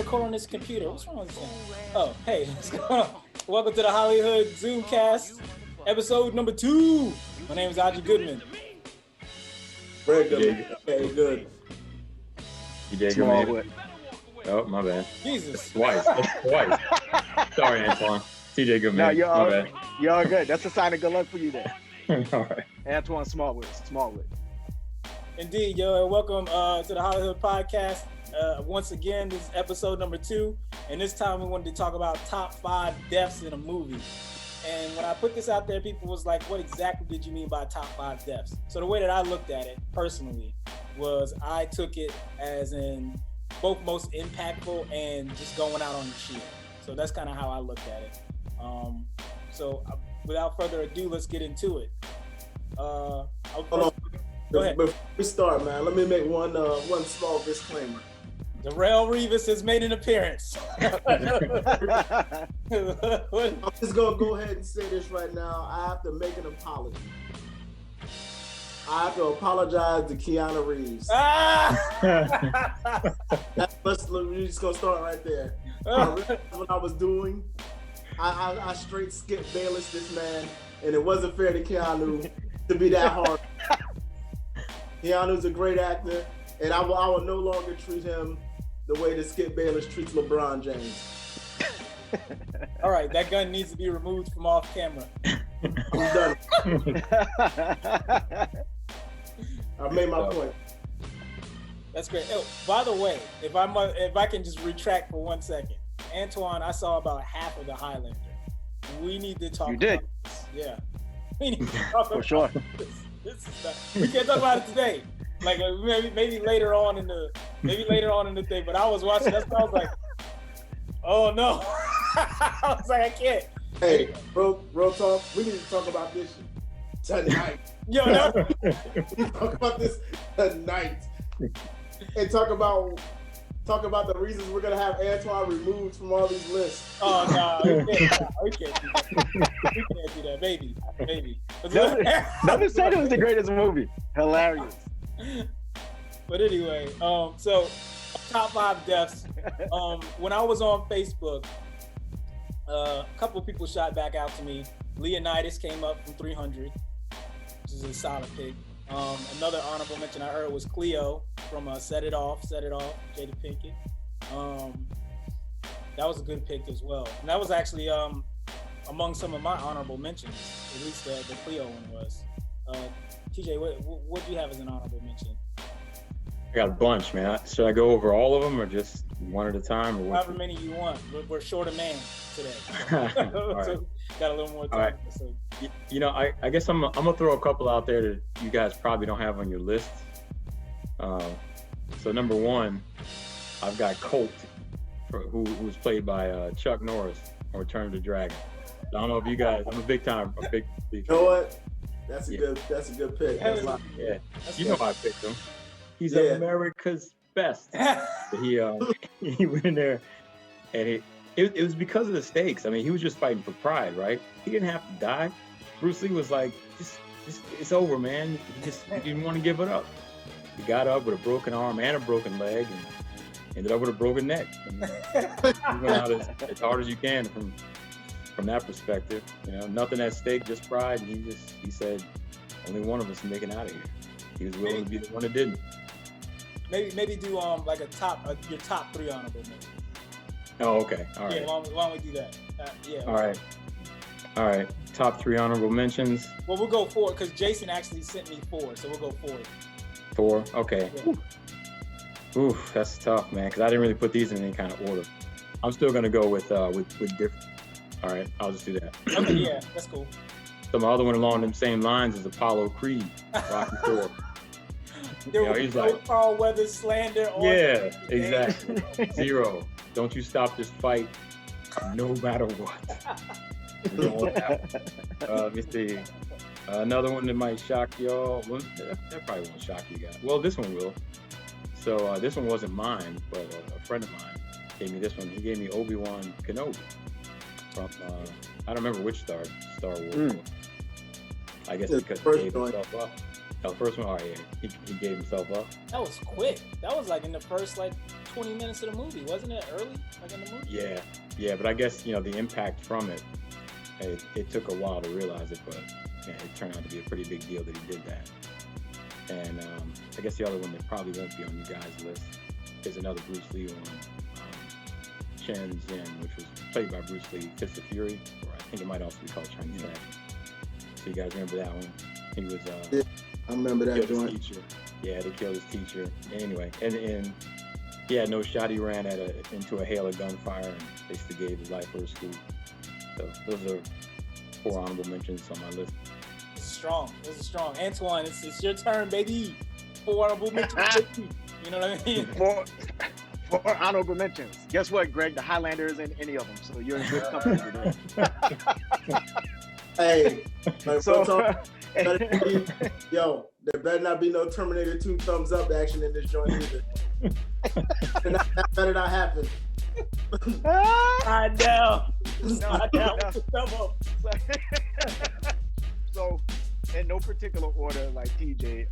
record on this computer. What's wrong with this thing? Oh, hey, what's going on? Welcome to the HollyHood Zoomcast, episode number 2. My name is Audrey Goodman. Very good. Okay, good. TJ Goodman. Oh, my bad. Jesus. Twice. Sorry, Antoine. TJ Goodman. No, you're my bad. You're all good. That's a sign of good luck for you there. All right. Antoine Smallwood. Indeed, yo, and welcome to the HollyHood podcast. Once again, this is episode number 2, and this time we wanted to talk about top 5 deaths in a movie. And when I put this out there, people was like, what exactly did you mean by top 5 deaths? So the way that I looked at it personally was I took it as in both most impactful and just going out on the shield. So that's kind of how I looked at it. Without further ado, let's get into it. Hold on. Go ahead. Before we start, man, let me make one small disclaimer. Darrell Revis has made an appearance. I'm just gonna go ahead and say this right now. I have to make an apology. I have to apologize to Keanu Reeves. We're just gonna start right there. What I was doing, I straight skipped Bayless this man, and it wasn't fair to Keanu to be that hard. Keanu's a great actor, and I will no longer treat him the way that Skip Bayless treats LeBron James. All right, that gun needs to be removed from off camera. I'm done. I made my point. That's great. Oh, by the way, if I can just retract for 1 second, Antoine, I saw about half of the Highlander. We need to talk. You did. About this. Yeah. We need to talk For about sure. this. We can't talk about it today. Like maybe later on in the thing. But I was watching. That's why I was like, oh no. I was like, I can't. Hey, real talk. We need to talk about this tonight. Yo, no. We talk about this tonight, and talk about the reasons we're gonna have Antoine removed from all these lists. Oh no, we can't do that. We can't do that, baby. Never said it was the greatest movie. Hilarious. But anyway, so top 5 deaths. When I was on Facebook, a couple of people shot back out to me. Leonidas came up from 300, which is a solid pick. Another honorable mention I heard was Cleo from Set It Off, Jada Pinkett. That was a good pick as well. And that was actually among some of my honorable mentions, at least the Cleo one was. TJ, what do you have as an honorable mention? I got a bunch, man. Should I go over all of them or just one at a time? Or however many you want. We're short of man today. All right. So got a little more time. All right. So. You know, I guess I'm gonna throw a couple out there that you guys probably don't have on your list. So number 1, I've got Colt, who was played by Chuck Norris on Return of the Dragon. I don't know if you guys. I'm a big. You know what? That's a good pick. That's You know I picked him. He's America's best. He went in there, and it was because of the stakes. I mean, he was just fighting for pride, right? He didn't have to die. Bruce Lee was like, just it's over, man. He didn't want to give it up. He got up with a broken arm and a broken leg, and ended up with a broken neck. And he went out as hard as you can from that perspective. You know, nothing at stake, just pride. And he said, only one of us is making out of here. He was willing to be the one that didn't. Maybe do like your top 3 honorable mentions. Oh, okay. All right. Yeah, why don't we do that? All right. Top 3 honorable mentions. Well, we'll go 4 because Jason actually sent me 4, so we'll go 4. 4. Okay. Yeah. Oof, that's tough, man. Because I didn't really put these in any kind of order. I'm still gonna go with different. All right, I'll just do that. Okay, yeah, that's cool. So my other one along them same lines is Apollo Creed, Rocky IV. There was no Carl Weathers slander. Yeah, exactly. 0. Don't you stop this fight, no matter what. Let me see. Another one that might shock y'all. Well, that probably won't shock you guys. Well, this one will. So this one wasn't mine, but a friend of mine gave me this one. He gave me Obi-Wan Kenobi from I don't remember which Star Wars. I guess because he gave himself up. The first one, all right, he gave himself up. That was quick. That was like in the first 20 minutes of the movie, wasn't it? Early, like in the movie. Yeah, but I guess the impact from it. It took a while to realize it, but it turned out to be a pretty big deal that he did that. And I guess the other one that probably won't be on you guys' list is another Bruce Lee one, Chen Zhen, which was played by Bruce Lee, Fist of Fury, or I think it might also be called Chinese Action. So you guys remember that one? He was yeah, I remember that joint. Teacher. Yeah, they killed his teacher. Anyway, and he had no shot. He ran into a hail of gunfire and basically gave his life for his school. So those are 4 honorable mentions on my list. This is strong. Antoine, it's your turn, baby. 4 honorable mentions. Baby. You know what I mean? 4 honorable mentions. Guess what, Greg? The Highlander isn't any of them, so you're in good company today. Hey, there better not be no Terminator 2 thumbs up action in this joint either. That better not happen. I know. So, in no particular order, like TJ,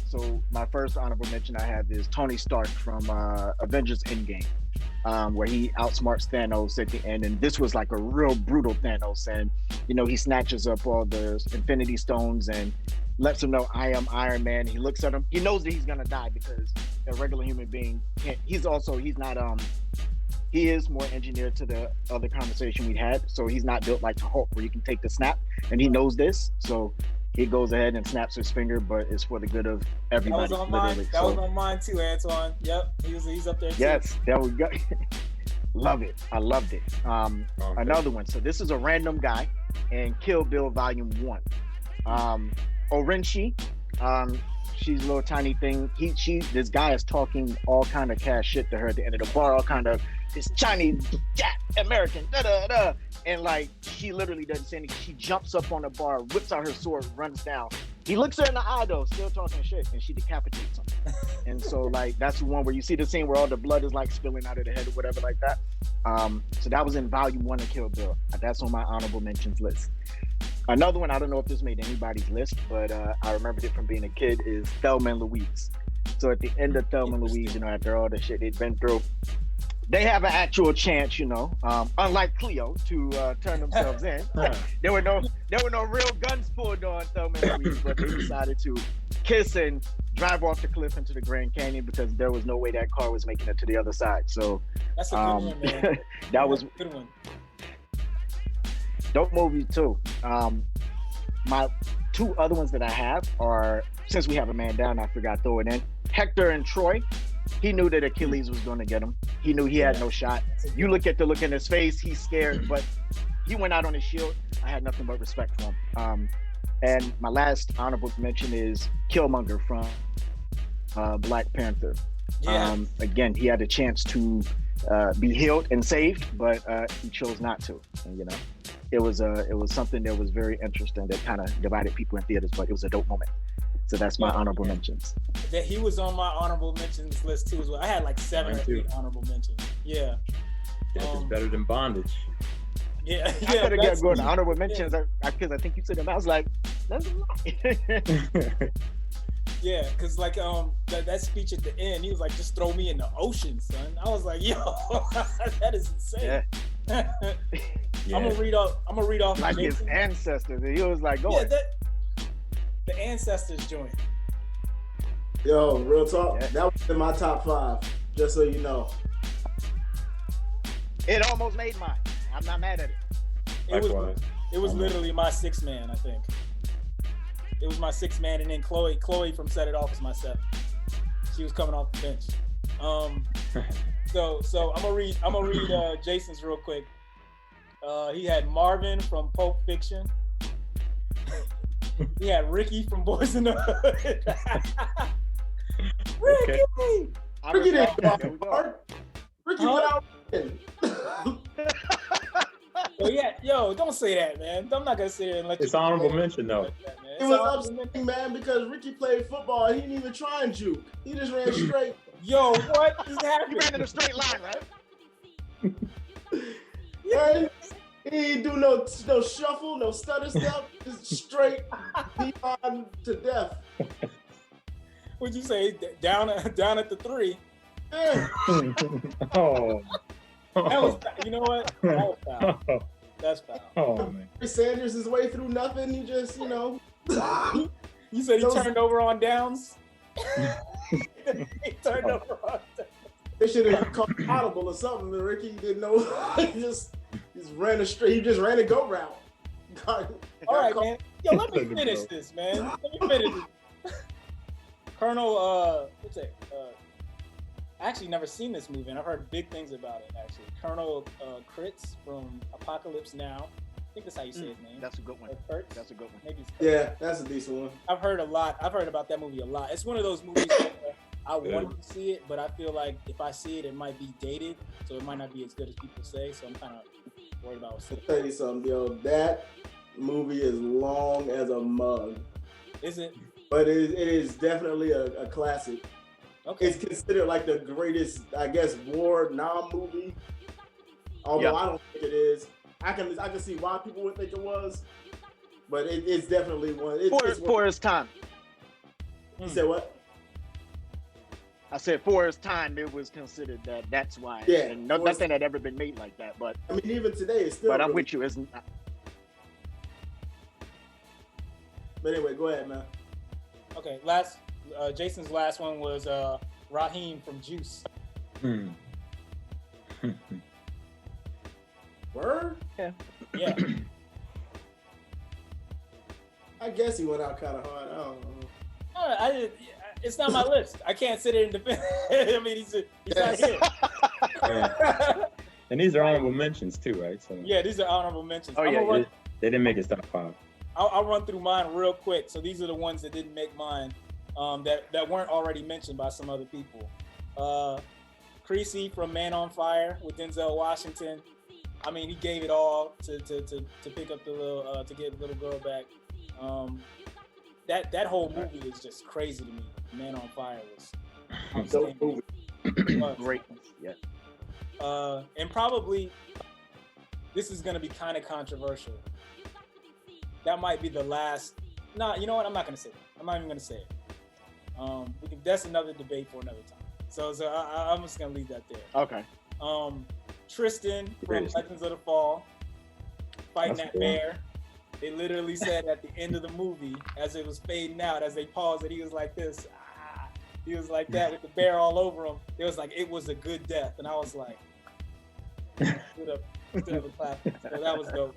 so my first honorable mention I have is Tony Stark from Avengers Endgame, where he outsmarts Thanos at the end, and this was like a real brutal Thanos, and he snatches up all the Infinity Stones and lets him know, I am Iron Man. He looks at him, he knows that he's gonna die because a regular human being can't. He is more engineered to the other conversation we had, so he's not built like the Hulk where you can take the snap, and he knows this, so he goes ahead and snaps his finger, but it's for the good of everybody. That was on mine. That was on mine too, Antoine. Yep, he's up there too. Yes, there we go. Love it. I loved it. Okay. Another one. So this is a random guy in Kill Bill Volume 1. Orenchi. She's a little tiny thing. This guy is talking all kind of cash shit to her at the end of the bar, all kind of this Chinese Jack American, and like she literally doesn't say anything. She jumps up on the bar, whips out her sword, runs down. He looks her in the eye though, still talking shit, and she decapitates him. And so like that's the one where you see the scene where all the blood is like spilling out of the head or whatever like that. So that was in Volume 1 of Kill Bill. That's on my honorable mentions list. Another one, I don't know if this made anybody's list, but I remembered it from being a kid, is Thelma and Louise. So at the end of Thelma and Louise, after all the shit they'd been through, they have an actual chance, unlike Cleo, to turn themselves in. There were no real guns pulled on Thelma and Louise, but they decided to kiss and drive off the cliff into the Grand Canyon because there was no way that car was making it to the other side. So that's a good one, man. That was a good one. Dope movie too. My 2 other ones that I have are, since we have a man down, I forgot to throw it in. Hector and Troy. He knew that Achilles was going to get him. He knew he had no shot. You look at the look in his face, he's scared, but he went out on his shield. I had nothing but respect for him. And my last honorable mention is Killmonger from Black Panther. Yeah. Again, he had a chance to be healed and saved, but he chose not to. And, it was something that was very interesting that kind of divided people in theaters, but it was a dope moment. So that's my honorable mentions. That he was on my honorable mentions list too as well. I had like 7 or 8 honorable mentions. Yeah. It's better than Bondage. Yeah. I could have got going to honorable mentions because I think you said them. I was like, that's a lot. Yeah, because like that speech at the end, he was like, just throw me in the ocean, son. I was like, yo, that is insane. Yeah. I'm gonna read off like his ancestors. And he was like, go ahead. The ancestors joint. Yo, real talk. Yeah. That was in my top 5, just so you know. It almost made mine. I'm not mad at it. It was literally my 6th man, I think. It was my 6th man, and then Chloe from Set It Off was my 7th. She was coming off the bench. So I'm gonna read Jason's real quick. He had Marvin from Pulp Fiction. He had Ricky from Boys in the Hood. Ricky! Okay. Ricky didn't go hard. Ricky went out. Well, yeah, yo, don't say that, man. I'm not gonna sit here and let you. It's honorable mention, though. It was upsetting, man, because Ricky played football. He didn't even try and juke. He just ran straight. Yo, what is happening? He ran in a straight line, right? Yeah. He didn't do no shuffle, no stutter step, just straight on to death. What'd you say? Down at the 3. Oh. That was, you know what? That was foul. That's foul. Oh man. Sanders his way through nothing. You just, you know. You said he turned over on downs? He turned over on downs. They should have called audible or something. Ricky didn't know. He just ran a straight. He just ran a go route. All right, man. Yo, let me finish this, man. Let me finish this. Colonel, what's that? I actually never seen this movie, and I've heard big things about it. Actually, Colonel Kritz from Apocalypse Now. I think that's how you say his name. That's a good one. That's a good one. Maybe yeah, that's a decent one. I've heard a lot. I've heard about that movie a lot. It's one of those movies where I want to see it, but I feel like if I see it, it might be dated, so it might not be as good as people say. So I'm kind of worried about it. I'll tell you something, yo. That movie is long as a mug. Is it? But it is definitely a classic. Okay. It's considered like the greatest, I guess, war movie. Although I don't think it is. I can see why people would think it was, but it's definitely one. For its time. You said what? I said for its time, it was considered that. That's why. Yeah. And nothing had ever been made like that. But I mean, even today, it's still. But I'm really, with you. Isn't? But anyway, go ahead, man. Okay. Jason's last one was Raheem from Juice. Word? Yeah. I guess he went out kind of hard. I don't know. It's not my list. I can't sit here and defend. I mean, he's not here. Yeah. And these are honorable mentions too, right? So yeah, these are honorable mentions. Oh yeah, they didn't make it top 5. I'll run through mine real quick. So these are the ones that didn't make mine, that weren't already mentioned by some other people. Creasy from Man on Fire with Denzel Washington. I mean, he gave it all to pick up the little to get the little girl back. That whole movie is just crazy to me. Man on Fire was outstanding. Great. Yeah. And probably this is gonna be kind of controversial. That might be the last. No, you know what? I'm not gonna say it. I'm not even gonna say it. That's another debate for another time. So I'm just gonna leave that there. Okay. Tristan from Legends of the Fall fighting that bear. They literally said at the end of the movie, as it was fading out, as they paused it, he was like this. He was like that with the bear all over him. It was like, it was a good death. And I was like, stood up and clapped. So that was dope.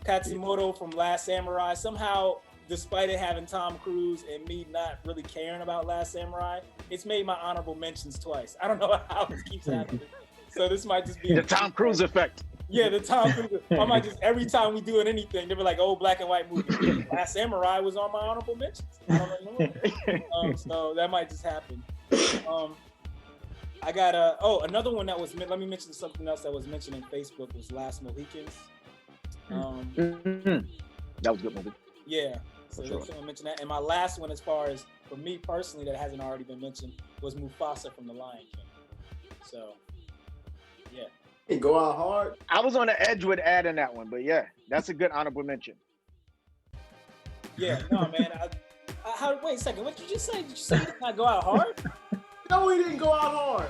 Katsumoto from Last Samurai. Somehow, despite it having Tom Cruise and me not really caring about Last Samurai, it's made my honorable mentions twice. I don't know how this keeps happening. So this might just be the Tom Cruise effect. Yeah, the Tom Cruise. I might just, every time we do anything, they were like, "Oh, black and white movie." Last Samurai was on my honorable mentions. I don't know. So that might just happen. I got another one that was. Let me mention something else that was mentioned on Facebook was Last Mohicans. That was a good movie. Yeah. So someone mentioned that. And my last one, as far as for me personally, that hasn't already been mentioned, was Mufasa from The Lion King. So, yeah. He go out hard. I was on the edge with adding that one, but yeah, that's a good honorable mention. Yeah, no, man. Wait a second. What did you just say? Did you say he did not go out hard? No, he didn't go out hard.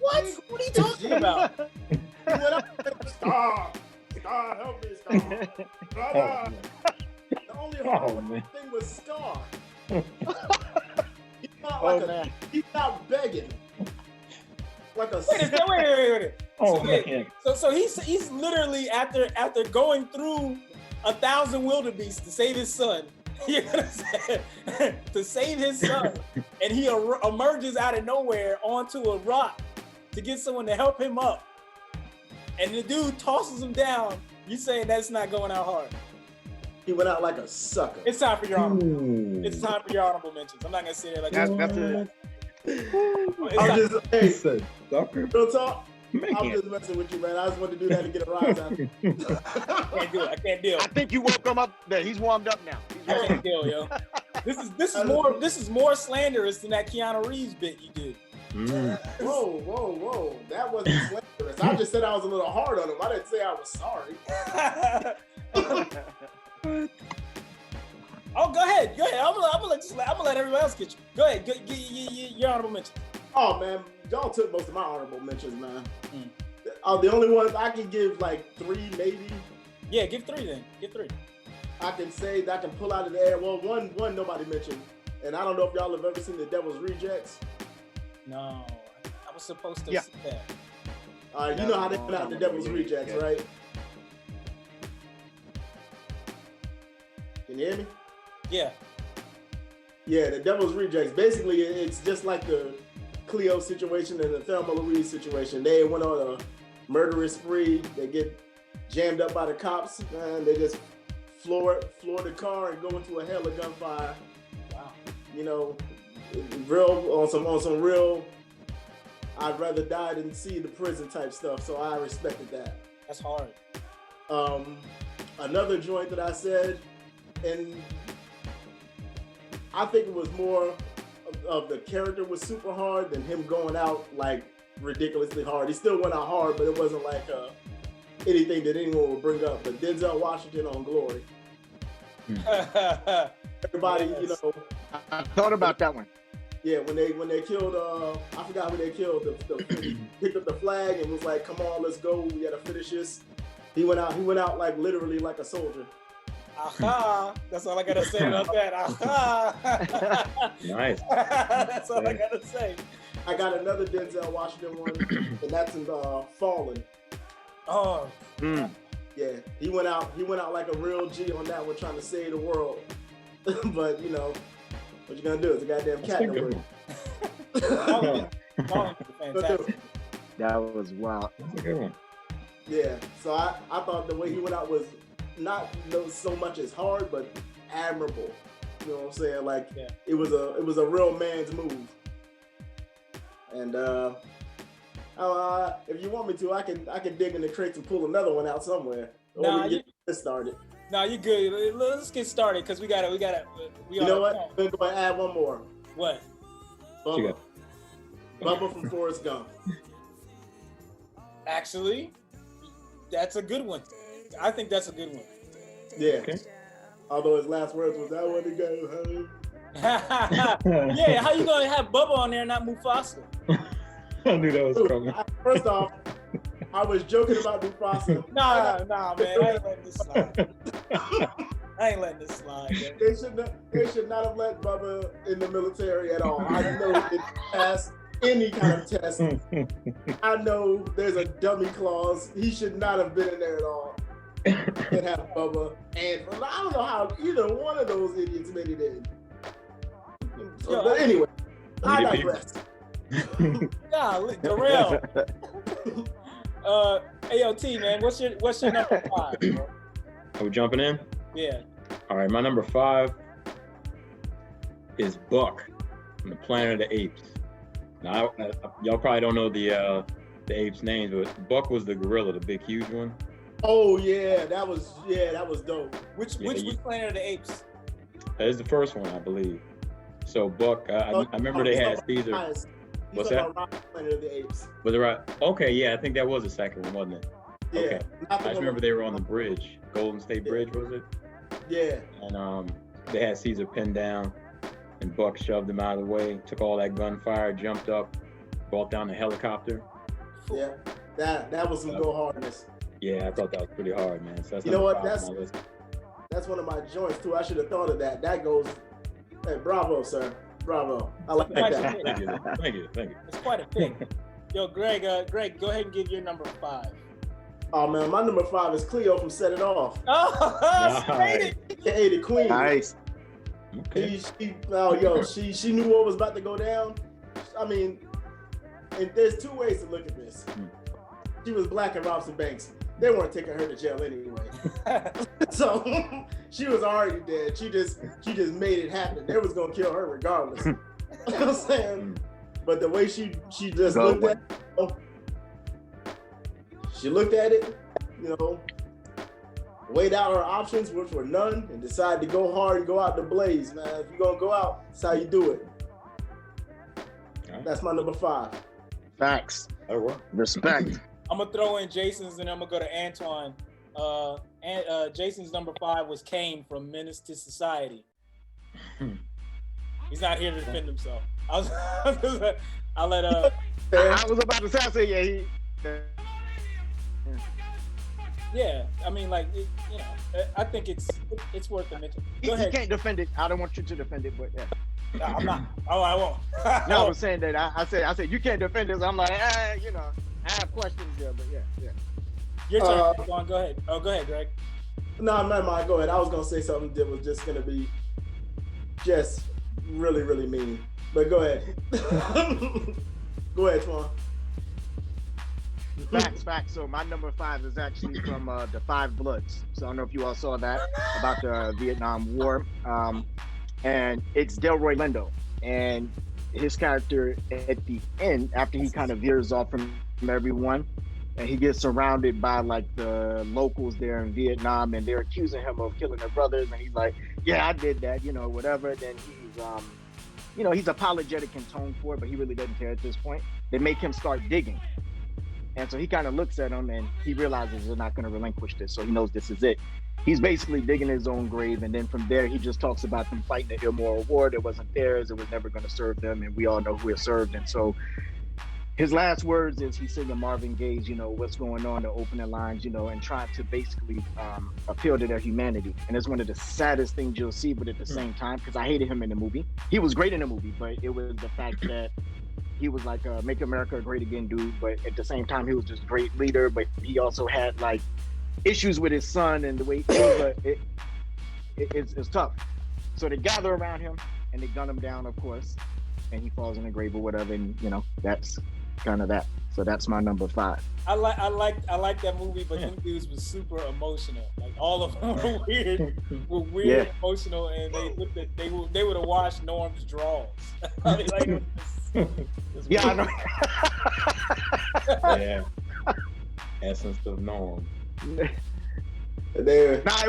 What? What are you talking about? He went up and Star, help me, Star. Brother. The only hard thing was Scar. He's not like he's not begging. Like a wait. Oh man. So he's literally after going through 1,000 wildebeests to save his son. You know what I'm saying? To save his son, and he emerges out of nowhere onto a rock to get someone to help him up, and the dude tosses him down. You saying that's not going out hard? He went out like a sucker. It's time for your honorable. It's time for your honorable mentions. I'm not gonna sit there like that's it. I'm just Sucker. real talk. Man. I'm just messing with you, man. I just wanted to do that to get a rise out of you. I can't deal. I think you woke him up. There, he's warmed up now. I can't deal, yo. This is more slanderous than that Keanu Reeves bit you did. Whoa. That wasn't slanderous. I just said I was a little hard on him. I didn't say I was sorry. Oh, go ahead. I'm gonna let everybody else get you. Go ahead. Your honorable mention. Oh man, y'all took most of my honorable mentions, man. The only ones I can give like 3 maybe. Yeah, give 3 then. Give 3. I can say that I can pull out of the air. Well, one nobody mentioned, and I don't know if y'all have ever seen The Devil's Rejects. No, I was supposed to see that. You know how they put out The Devil's Rejects, right? Can you hear me? Yeah. Yeah, The Devil's Rejects. Basically, it's just like the Cleo situation and the Thelma Louise situation. They went on a murderous spree. They get jammed up by the cops, and they just floor the car and go into a hell of gunfire. Wow. You know, on some real, I'd rather die than see the prison type stuff. So I respected that. That's hard. Another joint that I said, and I think it was more of the character was super hard than him going out like ridiculously hard. He still went out hard, but it wasn't like anything that anyone would bring up. But Denzel Washington on Glory. Everybody, yes. You know. I thought about that one. Yeah, when they killed, I forgot who they killed. Picked up the flag and was like, "Come on, let's go. We gotta finish this." He went out like literally like a soldier. Aha! That's all I gotta say about that. Aha! Nice. That's all I gotta say. I got another Denzel Washington one, and that's in Fallen. Oh. Yeah, he went out like a real G on that one, trying to save the world. But you know, what you gonna do? It's a goddamn cat number. Fantastic. That was wild. That's a good one. Yeah, so I thought the way he went out was not so much as hard, but admirable. You know what I'm saying? Like it was a real man's move. And if you want me to, I can dig in the crates and pull another one out somewhere. Or we can get this started. No, you good. Let's get started because we gotta. You know what? I'm gonna go and add one more. What? Bubba. Bubba from Forrest Gump. Actually, that's a good one. I think that's a good one. Yeah. Okay. Although his last words was, "I want to go home." Yeah, how you gonna have Bubba on there and not Mufasa? I knew that was coming. First off, I was joking about Mufasa. Nah, man, I ain't letting this slide. I ain't letting this slide. Man. They should not have let Bubba in the military at all. I know he didn't pass any kind of test. I know there's a dummy clause. He should not have been in there at all. And have Bubba, and I don't know how either one of those idiots made it in. But anyway, I digress. Golly, Darrell. AOT, man, what's your number 5? Bro? Are we jumping in? Yeah. All right, my number 5 is Buck from the Planet of the Apes. Now, y'all probably don't know the apes' names, but Buck was the gorilla, the big, huge one. Oh yeah, that was dope. Which Planet of the Apes? That is the first one, I believe. So Buck, I remember they had Caesar. What's that? Planet of the Apes. Was it right? Okay, yeah, I think that was the second one, wasn't it? Yeah. Okay. I just remember they were on the bridge, Golden State Bridge, was it? Yeah. And they had Caesar pinned down, and Buck shoved him out of the way, took all that gunfire, jumped up, brought down the helicopter. Yeah, that was some go hardness. Yeah, I thought that was pretty hard, man. So that's you know what? That's one of my joints too. I should have thought of that. That goes. Hey, bravo, sir. Bravo. I like that. Thank you. It's quite a pick. Yo, Greg, go ahead and give your number 5. Oh man, my number 5 is Cleo from Set It Off. Oh, straight it. Hey, the queen. Nice. Okay. She knew what was about to go down. I mean, and there's 2 ways to look at this. She was black and robbed some banks. They weren't taking her to jail anyway. So she was already dead. She just made it happen. They was gonna kill her regardless. You know what I'm saying? But the way she just looked at it, she looked at it, you know, weighed out her options, which were none, and decided to go hard and go out the blaze, man. If you're gonna go out, that's how you do it. That's my number 5. Facts. That'll work. Respect. I'm gonna throw in Jason's, and I'm gonna go to Antoine. Jason's number 5 was Kane from Menace to Society. He's not here to defend himself. I'll let I was about to say, I said, yeah. I mean, like, you know, I think it's worth a mention. Go ahead. He can't defend it. I don't want you to defend it, but yeah. No, I'm not. Oh, I won't. No, I was saying that. I said you can't defend this. I'm like, you know, I have questions there, but yeah. Your turn. Go ahead. Oh, go ahead, Greg. No, not mine. Go ahead. I was gonna say something that was just gonna be just really, really mean. But go ahead. Go ahead, Twan. Facts. So my number 5 is actually from the Five Bloods. So I don't know if you all saw that about the Vietnam War. And it's Delroy Lindo. And his character at the end, after he kind of veers off from everyone, and he gets surrounded by like the locals there in Vietnam, and they're accusing him of killing their brothers, and he's like, yeah, I did that, you know, whatever. Then he's you know, he's apologetic in tone for it, but he really doesn't care at this point. They make him start digging. And so he kind of looks at them and he realizes they're not going to relinquish this. So he knows this is it. He's basically digging his own grave. And then from there, he just talks about them fighting an immoral war that wasn't theirs. It was never going to serve them. And we all know who it served. And so his last words is he's singing Marvin Gaye's, you know, what's going on, the opening lines, you know, and trying to basically appeal to their humanity. And it's one of the saddest things you'll see, but at the same time, because I hated him in the movie. He was great in the movie, but it was the fact that he was like a Make America Great Again dude, but at the same time, he was just a great leader, but he also had like issues with his son and the way it's tough. So they gather around him and they gun him down, of course, and he falls in the grave or whatever, and you know, that's kind of that. So that's my number 5. I like that movie, but them dudes was super emotional. Like all of them were weird, emotional, and they would have washed Norm's drawers. Yeah, I know. Yeah. Essence of Norm. It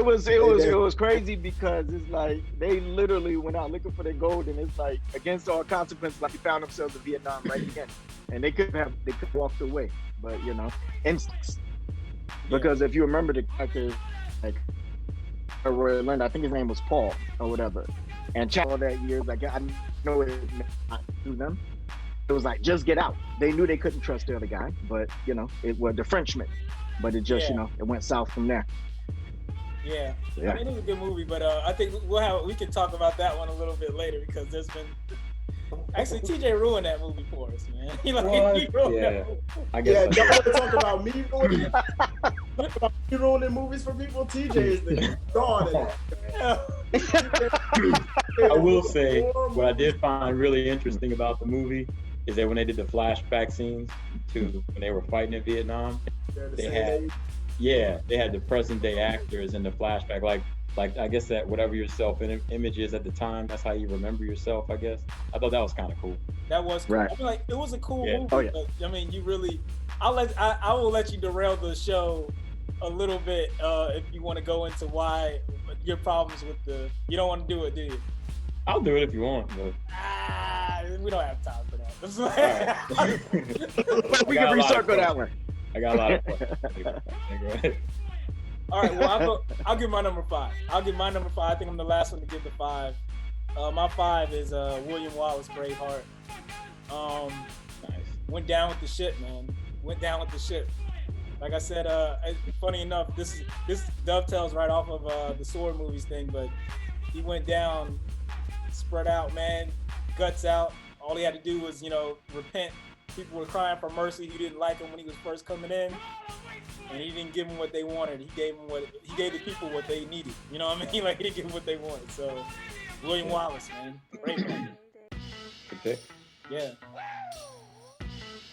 was crazy because it's like they literally went out looking for their gold, and it's like against all consequences, like they found themselves in Vietnam right again, and they could have walked away, but you know, instincts. Because if you remember the character, like Roy Lindo, I think his name was Paul or whatever, and all that years, like I know it not to them. It was like just get out. They knew they couldn't trust the other guy, but you know, it was the Frenchman, but it just you know, it went south from there. Yeah. I mean, it was a good movie, but I think we can talk about that one a little bit later because there's been actually TJ ruined that movie for us, man. He ruined that movie. I guess. Y'all want to talk about me ruining? You ruining movies for people? TJ is the dawn in it. I will say what I did find really interesting about the movie is that when they did the flashback scenes to when they were fighting in Vietnam, they had the present day actors in the flashback, like I guess that whatever your self-image is at the time, that's how you remember yourself, I guess. I thought that was kind of cool. That was cool. Right. I mean, like, it was a cool movie. Oh, yeah. But, I mean, you really, I will let you derail the show a little bit if you want to go into why your problems with you don't want to do it, do you? I'll do it if you want, but we don't have time for that. But we can recircle that one. I got a lot of questions. Go ahead. All right, well, I'll give my number 5. I think I'm the last one to give the 5. My 5 is William Wallace, Braveheart. Nice. Went down with the shit, man. Went down with the shit. Like I said, funny enough, this dovetails right off of the sword movies thing, but he went down, spread out, man, guts out. All he had to do was, you know, repent. People were crying for mercy. He didn't like him when he was first coming in, and he didn't give them what they wanted. He gave the people what they needed. You know what I mean? Like, he didn't give them what they wanted. So, William Wallace, man, great man. Okay. Yeah.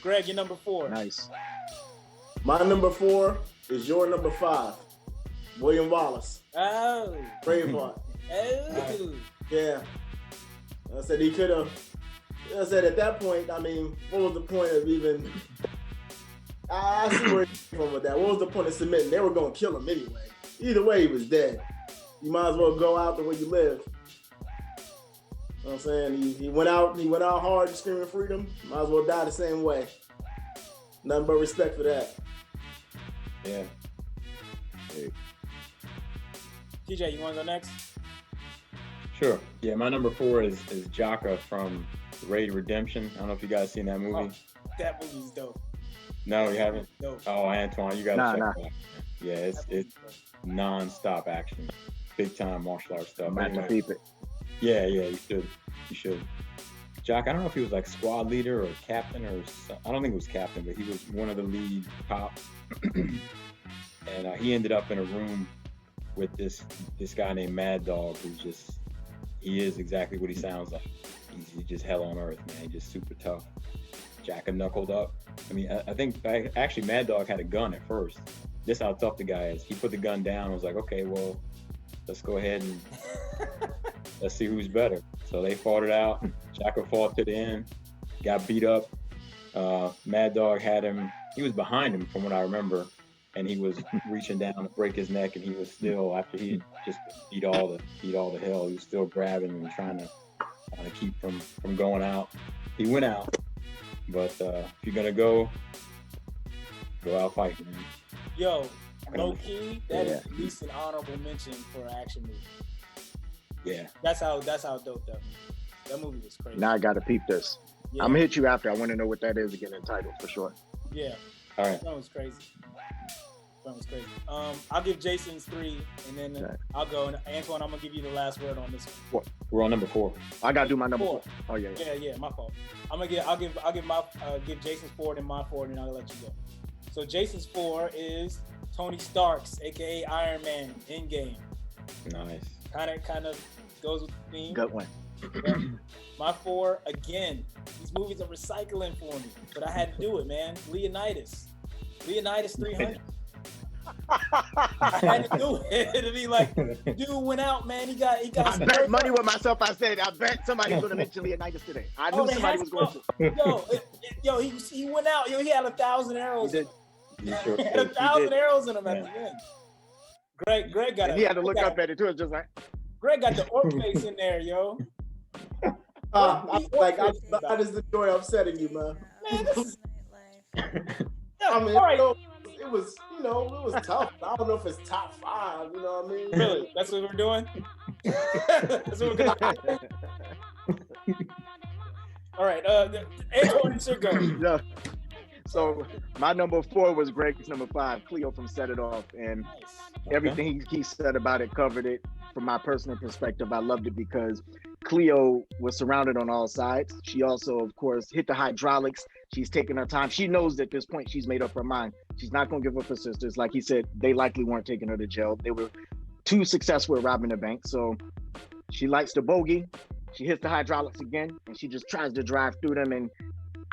Greg, you're number 4. Nice. My number 4 is your number 5, William Wallace. Oh. Braveheart. Oh. Yeah. I said he could have. I said at that point, I mean, what was the point of even? I see where he's from with that. What was the point of submitting? They were going to kill him anyway. Either way, he was dead. You might as well go out the way you live. You know what I'm saying? He went out hard screaming freedom. Might as well die the same way. Nothing but respect for that. Yeah. Hey. TJ, you want to go next? Sure. Yeah, my number 4 is Jaka from Raid Redemption. I don't know if you guys seen that movie. Oh, that movie's dope. No, you haven't? Dope. Oh, Antoine, you gotta check it out. Yeah, it's dope. non-stop action. Big time martial arts stuff. I'm to keep it. Yeah, you should. Jock, I don't know if he was like squad leader or captain or I don't think it was captain, but he was one of the lead cops. And he ended up in a room with this guy named Mad Dog, he is exactly what he sounds like. He's just hell on earth, man. He's just super tough. Jaka knuckled up. I mean, I think actually Mad Dog had a gun at first. This how tough the guy is. He put the gun down and was like, okay, well, let's go ahead and let's see who's better. So they fought it out. Jaka fought to the end, got beat up. Mad Dog had him. He was behind him from what I remember, and he was reaching down to break his neck, and he was still, after he just beat all the hell, he was still grabbing and trying to keep from going out. He went out, but if you're gonna go out fighting. Man. Yo, low key, that is at least an honorable mention for an action movie. Yeah. That's how dope that movie was crazy. Now I gotta peep this. Yeah. I'm gonna hit you after. I want to know what that is again in title for sure. Yeah. All right. That was crazy. I'll give Jason's 3, and then I'll go. And Antoine, I'm gonna give you the last word on this one. We're on number 4. I gotta do my number 4. 4. Oh yeah. Yeah. My fault. I'll give Jason's 4 and my 4, and then I'll let you go. So Jason's 4 is Tony Stark's, aka Iron Man, Endgame. Nice. Kind of goes with the theme. Good one. Yeah. My 4, again, these movies are recycling for me, but I had to do it, man. Leonidas 300. I had to do it. It'd be like, dude went out, man. He got. I bet money with myself. I said, I bet somebody's gonna mention Leonidas today. I knew somebody was going to. Yo, he went out. Yo, he had 1,000 arrows. He sure had 1,000 arrows in him at the end. Greg got it. He had to look up at it too. It's just like Greg got the orc face in there, yo. I just enjoy upsetting you, man. Man, this is. I mean, all right. It was tough. I don't know if it's top 5. You know what I mean? Really? That's what we're doing. That's what we're gonna do. All right. Antoine, it's your go. Yeah. So my number 4 was Greg's number 5, Cleo from Set It Off, and everything he said about it covered it. From my personal perspective, I loved it because Cleo was surrounded on all sides. She also, of course, hit the hydraulics. She's taking her time. She knows at this point she's made up her mind. She's not going to give up her sisters. Like he said, they likely weren't taking her to jail. They were too successful at robbing the bank. So she lights the bogey. She hits the hydraulics again, and she just tries to drive through them. And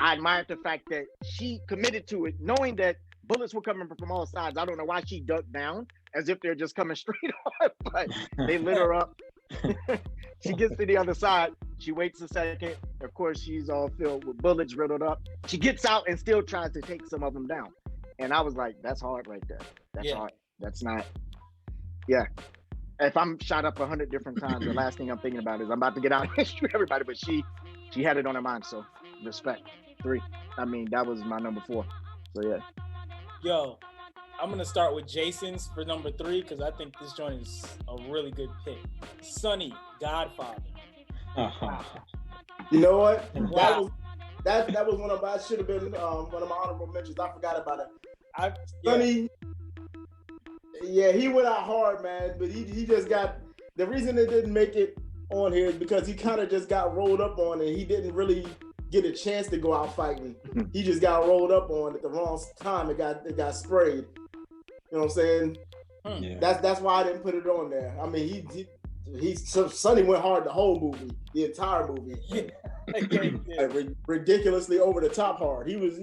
I admired the fact that she committed to it, knowing that bullets were coming from all sides. I don't know why she ducked down as if they're just coming straight on, but they lit her up. She gets to the other side. She waits a second. Of course, she's all filled with bullets, riddled up. She gets out and still tries to take some of them down. And I was like, that's hard right there. That's hard. That's not, If I'm shot up 100 different times, the last thing I'm thinking about is I'm about to get out and shoot everybody. But she had it on her mind. So respect. 3. I mean, that was my number 4. So yeah. Yo, I'm gonna start with Jason's for number 3 because I think this joint is a really good pick. Sonny, Godfather. You know what? Wow. That was one of my should have been one of my honorable mentions. I forgot about it. Sonny, he went out hard, man. But he just got the reason it didn't make it on here is because he kind of just got rolled up on and he didn't really get a chance to go out fighting. He just got rolled up on at the wrong time. It got sprayed. You know what I'm saying? Yeah. That's why I didn't put it on there. I mean, Sonny went hard the whole movie, the entire movie. Ridiculously over the top hard. He was,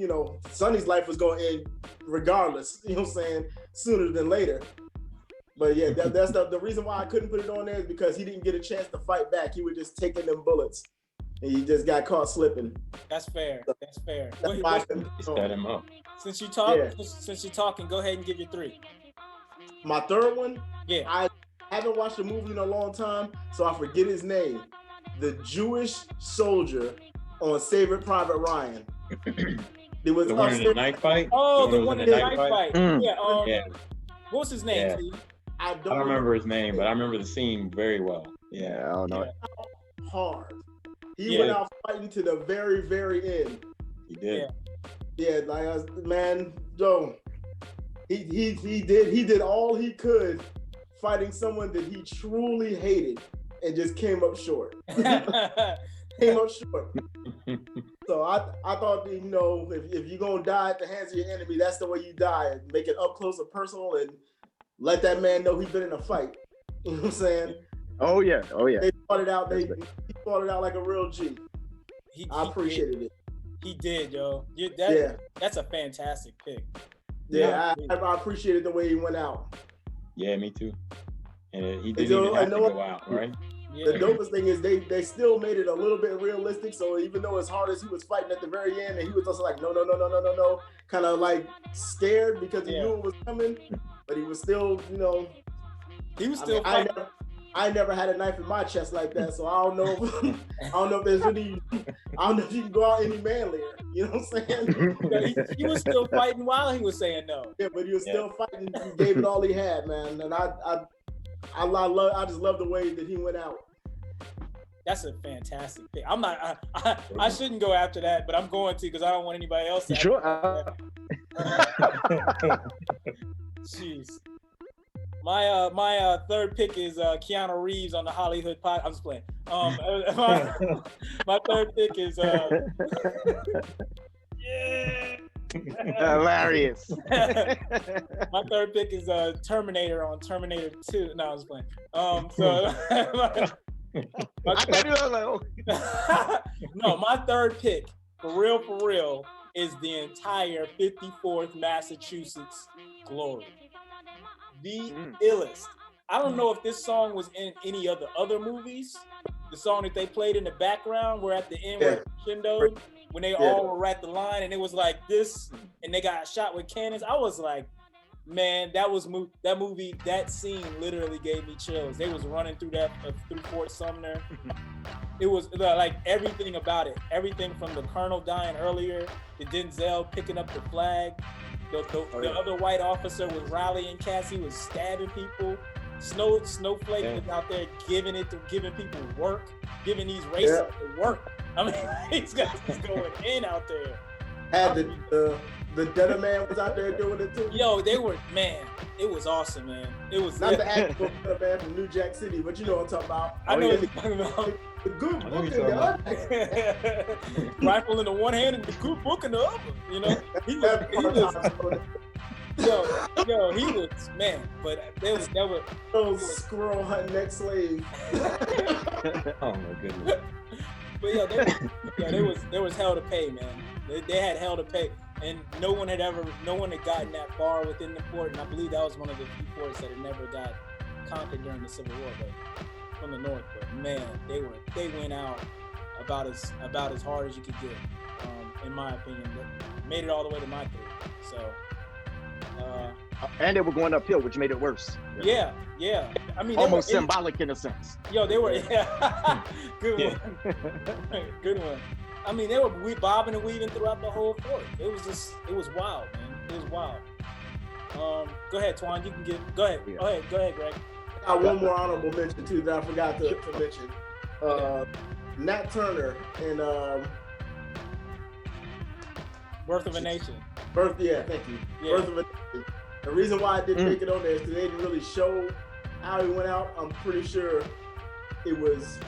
Sonny's life was going to end regardless. You know what I'm saying? Sooner than later. But yeah, that's the reason why I couldn't put it on there is because he didn't get a chance to fight back. He was just taking them bullets. And he just got caught slipping. That's fair. That's fair. Set him up. Since you're talking, go ahead and give your 3. My 3rd one, I haven't watched a movie in a long time, so I forget his name. The Jewish soldier on Saving Private Ryan. It was the one in the night fight. Oh, the one in the night fight. Yeah. What's his name? I don't remember his name, but I remember the scene very well. Yeah, I don't know. Hard. He went out fighting to the very, very end. He did. Yeah, man, Joe. He did all he could fighting someone that he truly hated and just came up short. So I thought, if you're gonna die at the hands of your enemy, that's the way you die. Make it up close and personal, and let that man know he's been in a fight. You know what I'm saying? Oh yeah. They fought it out. He fought it out like a real G. I appreciated it. He did, yo. That's a fantastic pick. Yeah, I appreciated the way he went out. Yeah, me too. And he didn't even have to go out, right? The dopest thing is they still made it a little bit realistic. So even though as hard as he was fighting at the very end, and he was also like, no, kind of like scared because he knew it was coming, but he was still, he was still fighting. I never had a knife in my chest like that, so I don't know. I don't know if there's any. I don't know if you can go out any manlier. You know what I'm saying? He was still fighting while he was saying no. Yeah, but he was still fighting. He gave it all he had, man. And I just love the way that he went out. That's a fantastic pick. I'm not. I shouldn't go after that, but I'm going to because I don't want anybody else to. Sure. Jeez. My third pick is Keanu Reeves on the HollyHood pod. I'm just playing. My third pick is hilarious. My third pick is Terminator on Terminator 2. No, I was playing. No, my third pick, for real, is the entire 54th Massachusetts Glory. The illest. I don't know if this song was in any of the other movies. The song that they played in the background, where at the end where crescendoed, when they all were at the line and it was like this, and they got shot with cannons. I was like, man, that movie, that scene literally gave me chills. They was running through through Fort Sumner. It was like everything about it. Everything from the Colonel dying earlier, to Denzel picking up the flag. The other white officer was rallying cats. He was stabbing people. Snowflake was out there giving people work, giving these racists work. I mean, he's going in out there. The Dead Man was out there doing it too. Yo, it was awesome, man. It was not the actual Dead Man from New Jack City, but you know what I'm talking about. I know what you're talking about. The good book in the other. Rifle in the one hand and the good book in the other. You know, he was he was, man. But that was those squirrel hunting next slave. Oh my goodness. But there was hell to pay, man. They had hell to pay, and no one had gotten that far within the fort. And I believe that was one of the few forts that had never got conquered during the Civil War, but from the north. But man, they went out about as hard as you could get, in my opinion. They made it all the way to my three. So. And they were going uphill, which made it worse. Yeah. I mean, almost symbolic in a sense. Yo, they were. Yeah. Good one. I mean, they were bobbing and weaving throughout the whole fort. It was wild, man. It was wild. Go ahead, Twan. You can go ahead. Yeah. Go ahead, Greg. I got one more honorable mention too that I forgot to mention. Nat Turner and Birth of a Nation. Thank you. Yeah. Birth of a Nation. The reason why I didn't make it on there is because they didn't really show how he went out. I'm pretty sure it was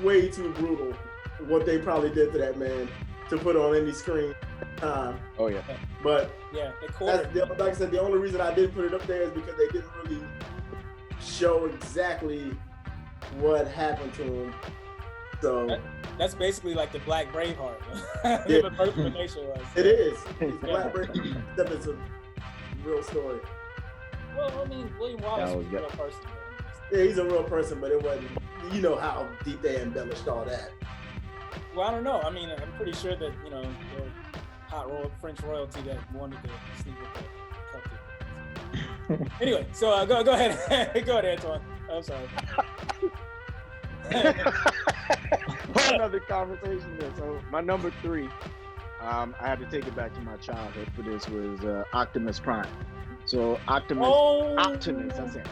way too brutal what they probably did to that man to put on any screen time. Oh yeah. But like I said, the only reason I didn't put it up there is because they didn't really show exactly what happened to him. So that's basically like the Black Braveheart. The Birth of a Nation was. It is. It's Black Braveheart. It's a real story. Well, I mean, William Wallace was a real person. Yeah, he's a real person, but it wasn't. You know how deep they embellished all that. Well, I don't know. I mean, I'm pretty sure that there were hot French royalty that wanted to sleep with the Celtic. Anyway, so go ahead. Go ahead, Antoine. I'm sorry. Whole another conversation there. So my number 3, I had to take it back to my childhood for this, was Optimus Prime. So Optimus, I said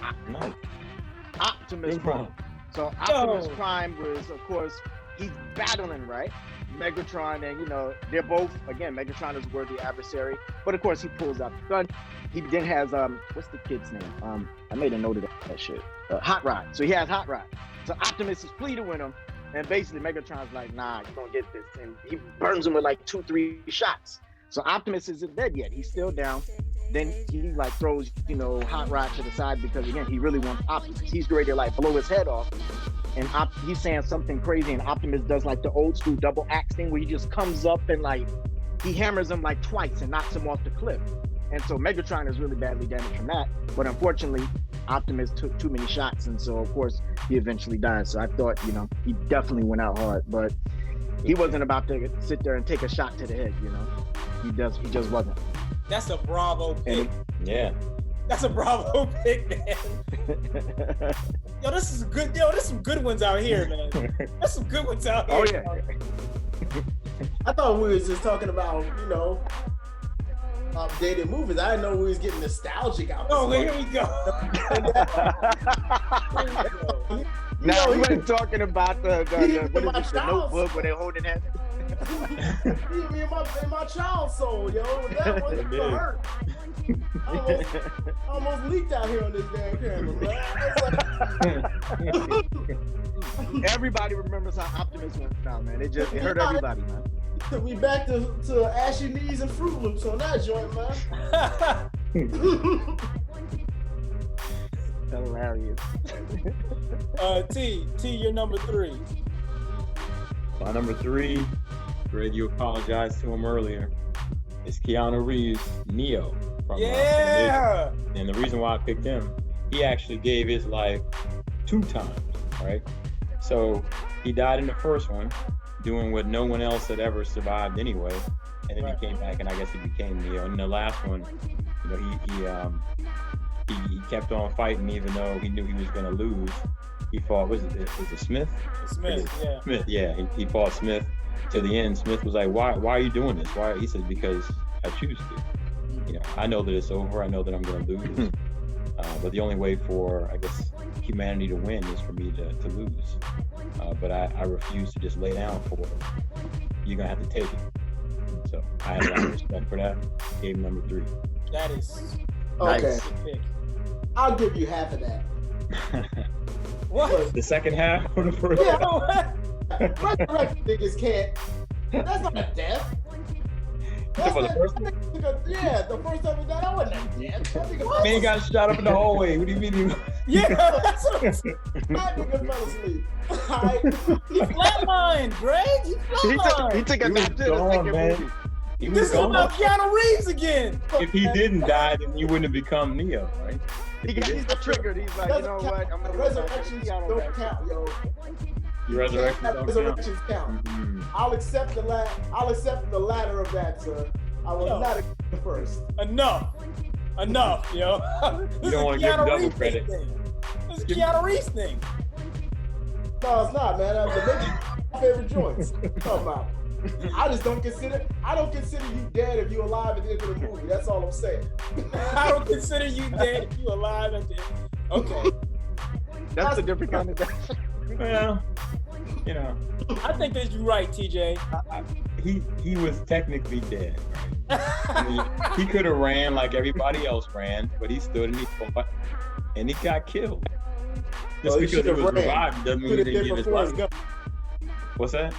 Optimus Prime. So Optimus Prime was, of course, he's battling, right? Megatron, and they're both, again, Megatron is a worthy adversary, but of course he pulls out the gun. He then has what's the kid's name? I made a note of that shit. Hot Rod. So he has Hot Rod. So Optimus is pleading with him, and basically Megatron's like, nah, you're gonna get this, and he burns him with like 2-3 shots. So Optimus isn't dead yet. He's still down. Then he like throws, Hot Rod to the side because again, he really wants Optimus. He's ready to like blow his head off. And he's saying something crazy, and Optimus does like the old school double axe thing where he just comes up and like he hammers him like twice and knocks him off the cliff. And so Megatron is really badly damaged from that. But unfortunately, Optimus took too many shots, and so of course he eventually died. So I thought, he definitely went out hard, but he wasn't about to sit there and take a shot to the head. He just wasn't. That's a bravo pick. Yeah. That's a bravo pick, man. Yo, this is good. There's some good ones out here, man. There's some good ones out here. Oh yeah. I thought we was just talking about, updated movies. I didn't know we was getting nostalgic out. Oh, here we go. Now we were talking about the Notebook where they're holding hands. Me in my child soul, yo. That was hurt. Almost leaked out here on this damn camera, man. Everybody remembers how Optimus went down, man. It hurt everybody, man. We back to Ashy Knees and Fruit Loops on that joint, man. Hilarious. T, you're number 3. My number 3, Greg, you apologized to him earlier. It's Keanu Reeves, Neo. From, yeah. And the reason why I picked him, he actually gave his life 2 times, right? So he died in the first one, doing what no one else had ever survived anyway. And then he came back, and I guess he became Neo. And in the last one, he kept on fighting, even though he knew he was going to lose. He fought, was it Smith? Smith, yeah. Smith, yeah. He fought Smith to the end. Smith was like, why are you doing this? Why? He said, because I choose to. I know that it's over. I know that I'm going to lose. But the only way for, I guess, humanity to win is for me to lose. But I refuse to just lay down for it. You're going to have to take it. So I had a lot of respect for that. Gave him number 3. That is okay. Nice pick. I'll give you half of that. What? The second half or the first half? Resurrection niggas can't. That's not a death. The first one? Yeah, the first time he died, that wasn't a death. Man got shot up in the hallway. What do you mean? Yeah, that's what I'm saying. That nigga fell asleep. He flatlined, Greg. He flatlined. He took a nap to the second movie. This is about Keanu Reeves again. If he didn't die, then you wouldn't have become Neo, right? He's triggered. He's like, you know what? I'm gonna resurrections don't count, yo. Your resurrections count. Mm-hmm. I'll accept the ladder of that, sir. I will not accept the first. Enough, yo. You don't want to give double credit. This is Keanu Reeves thing. No, it's not, man. That's my favorite joints. What are you talking about? I don't consider you dead if you're alive at the end of the movie. That's all I'm saying. I don't consider you dead if you're alive at the end. Okay. That's a different kind of death. Well, I think that you're right, TJ. He was technically dead. He could have ran like everybody else ran, but he stood and he fought, and he got killed. Just because he was revived doesn't mean he didn't get his life. What's that?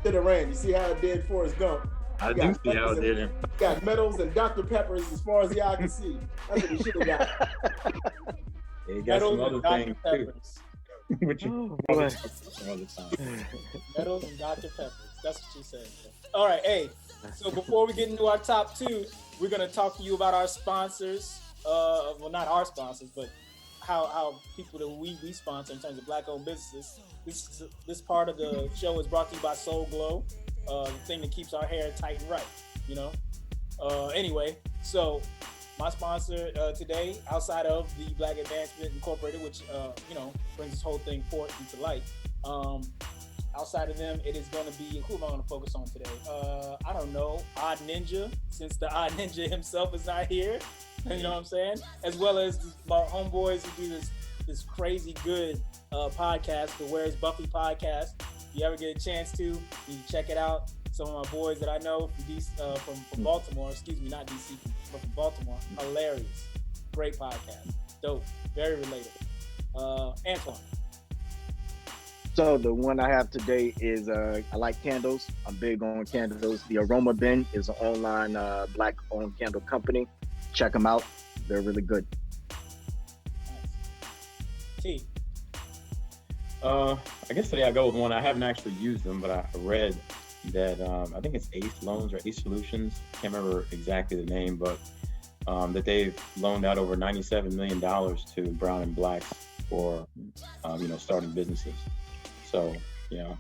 Should have ran. You see how it did Forrest Gump? I do see how it did him. Got medals and Dr. Peppers as far as the eye can see. That's what he should have got. Yeah, he got some other things too. Which Medals and Dr. Peppers. That's what she said. All right, hey. So before we get into our top 2, we're gonna talk to you about our sponsors. Well, not our sponsors, but how people that we sponsor in terms of Black-owned businesses. This part of the show is brought to you by Soul Glow, the thing that keeps our hair tight and right. Anyway, so my sponsor today, outside of the Black Advancement Incorporated, which brings this whole thing forth into light. Outside of them, it is going to be, who am I going to focus on today? I don't know, Odd Ninja, since the Odd Ninja himself is not here. You know what I'm saying? As well as my homeboys who do this this crazy good podcast, the Where's Buffy podcast. If you ever get a chance to, you can check it out. Some of my boys that I know from Baltimore, excuse me, not DC, but from Baltimore, hilarious. Great podcast. Dope. Very relatable. Antoine. So the one I have today is I like candles. I'm big on candles. The Aroma Bin is an online Black-owned candle company. Check them out. They're really good. Nice. T. I guess today I go with one. I haven't actually used them, but I read that I think it's Ace Loans or Ace Solutions. Can't remember exactly the name, but that they've loaned out over $97 million to brown and blacks for starting businesses. So,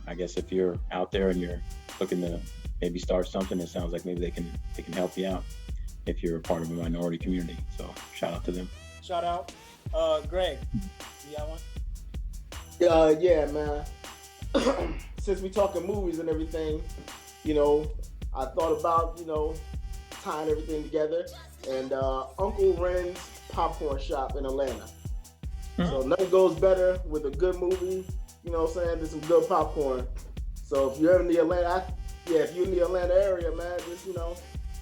I guess if you're out there and you're looking to maybe start something, it sounds like maybe they can help you out if you're a part of a minority community. So shout out to them. Shout out. Greg, you got one? Yeah, man. Since we talking movies and everything, I thought about, tying everything together, and Uncle Ren's Popcorn Shop in Atlanta. So nothing goes better with a good movie, there's some good popcorn. So if you're in the Atlanta, if you're in the Atlanta area, man, just,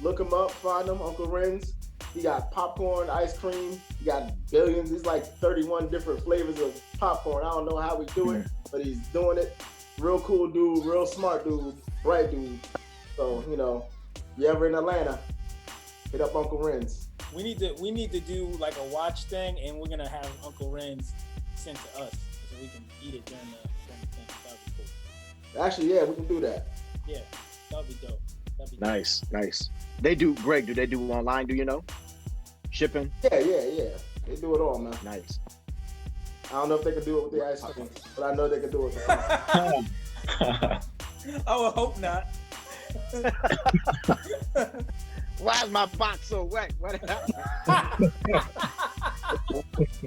look them up, find them, Uncle Ren's. He got popcorn, ice cream, he got billions, it's like 31 different flavors of popcorn. I don't know how we do it, but he's doing it. Real cool dude, real smart dude, bright dude. So, you ever in Atlanta, hit up Uncle Ren's. We need to do like a watch thing, and we're gonna have Uncle Ren's sent to us so we can eat it during the thing. That'd be cool. Actually, yeah, we can do that. Yeah, that'd be dope. Nice. They do, Greg, do they do online, do you know? Shipping? Yeah. They do it all, man. Nice. I don't know if they can do it with the ice cream, but I know they can do it. I would hope not. Why is my box so wet? What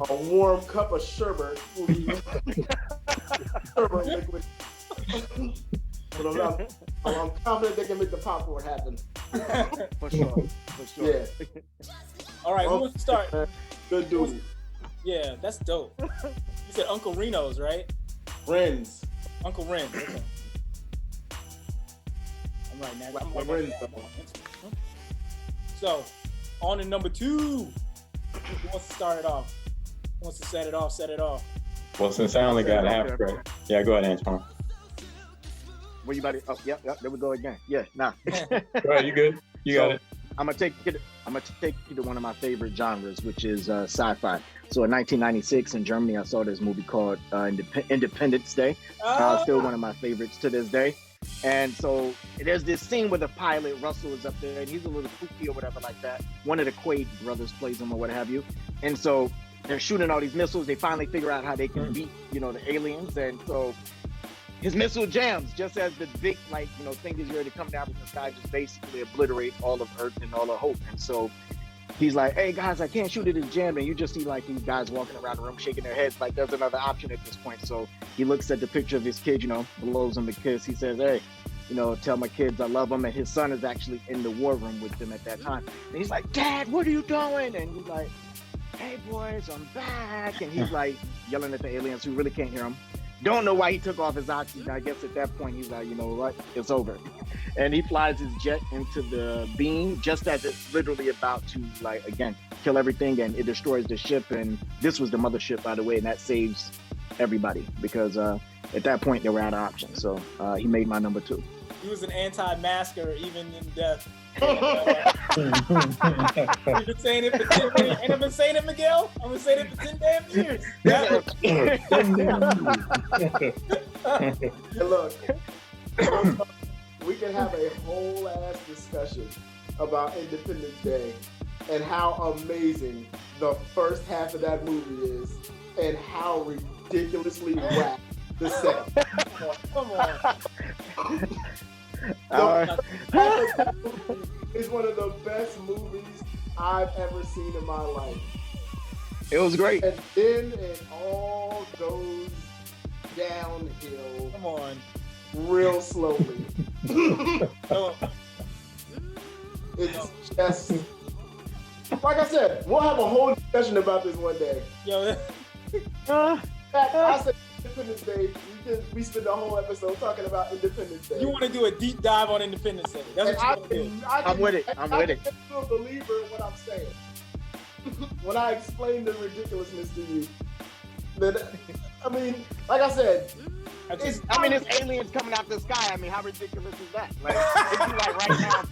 A warm cup of sherbet. Sherbet liquid. But I'm confident they can make the popcorn happen. For sure. Yeah. All right, who wants to start? Good dude. Yeah, that's dope. You said Uncle Reno's, right? Ren's. Uncle Ren's. Okay. I'm writing that. I'm Ren's. So, on to number 2. Who wants to start it off? Who wants to set it off? Well, since I only got half credit. Yeah, go ahead, Antoine. Were you about to? Oh, yep. There we go again. Yeah, nah. Go ahead, you good? You got it. I'm gonna take you to one of my favorite genres, which is sci-fi. So in 1996 in Germany, I saw this movie called Independence Day. Still one of my favorites to this day. And so there's this scene where the pilot, Russell, is up there, and he's a little kooky or whatever like that. One of the Quaid brothers plays him or what have you. And so they're shooting all these missiles. They finally figure out how they can beat, the aliens. And so his missile jams just as the big, thing is ready to come down from the sky, just basically obliterate all of Earth and all of hope. And so he's like, hey guys, I can't shoot it, it's jammed. And you just see these guys walking around the room shaking their heads like there's another option at this point. So he looks at the picture of his kid, blows him a kiss. He says, hey, tell my kids I love them. And his son is actually in the war room with them at that time. And he's like, Dad, what are you doing? And he's like, hey boys, I'm back. And he's like yelling at the aliens who really can't hear him. Don't know why he took off his oxygen. I guess at that point he's like, you know what, it's over. And he flies his jet into the beam just as it's literally about to, again, kill everything, and it destroys the ship. And this was the mothership, by the way, and that saves everybody because at that point they were out of options. So he made my number 2. He was an anti-masker even in death. You've been saying it for 10 years. Ain't I been saying it, Miguel? I've been saying it for 10 damn years. Hey, look, we can have a whole ass discussion about Independence Day and how amazing the first half of that movie is and how ridiculously whack the second. Come on. It's one of the best movies I've ever seen in my life. It was great. And then it all goes downhill. Come on. Real slowly. It's just, like I said, we'll have a whole discussion about this one day. Yo, I said Independence Day. We spent the whole episode talking about Independence Day. You want to do a deep dive on Independence Day? That's what you want to do. I'm with it. I'm with it. I can a believer in what I'm saying. When I explain the ridiculousness to you, that I mean, like I said, it's aliens coming out the sky. I mean, how ridiculous is that? Like, it'd be like right now.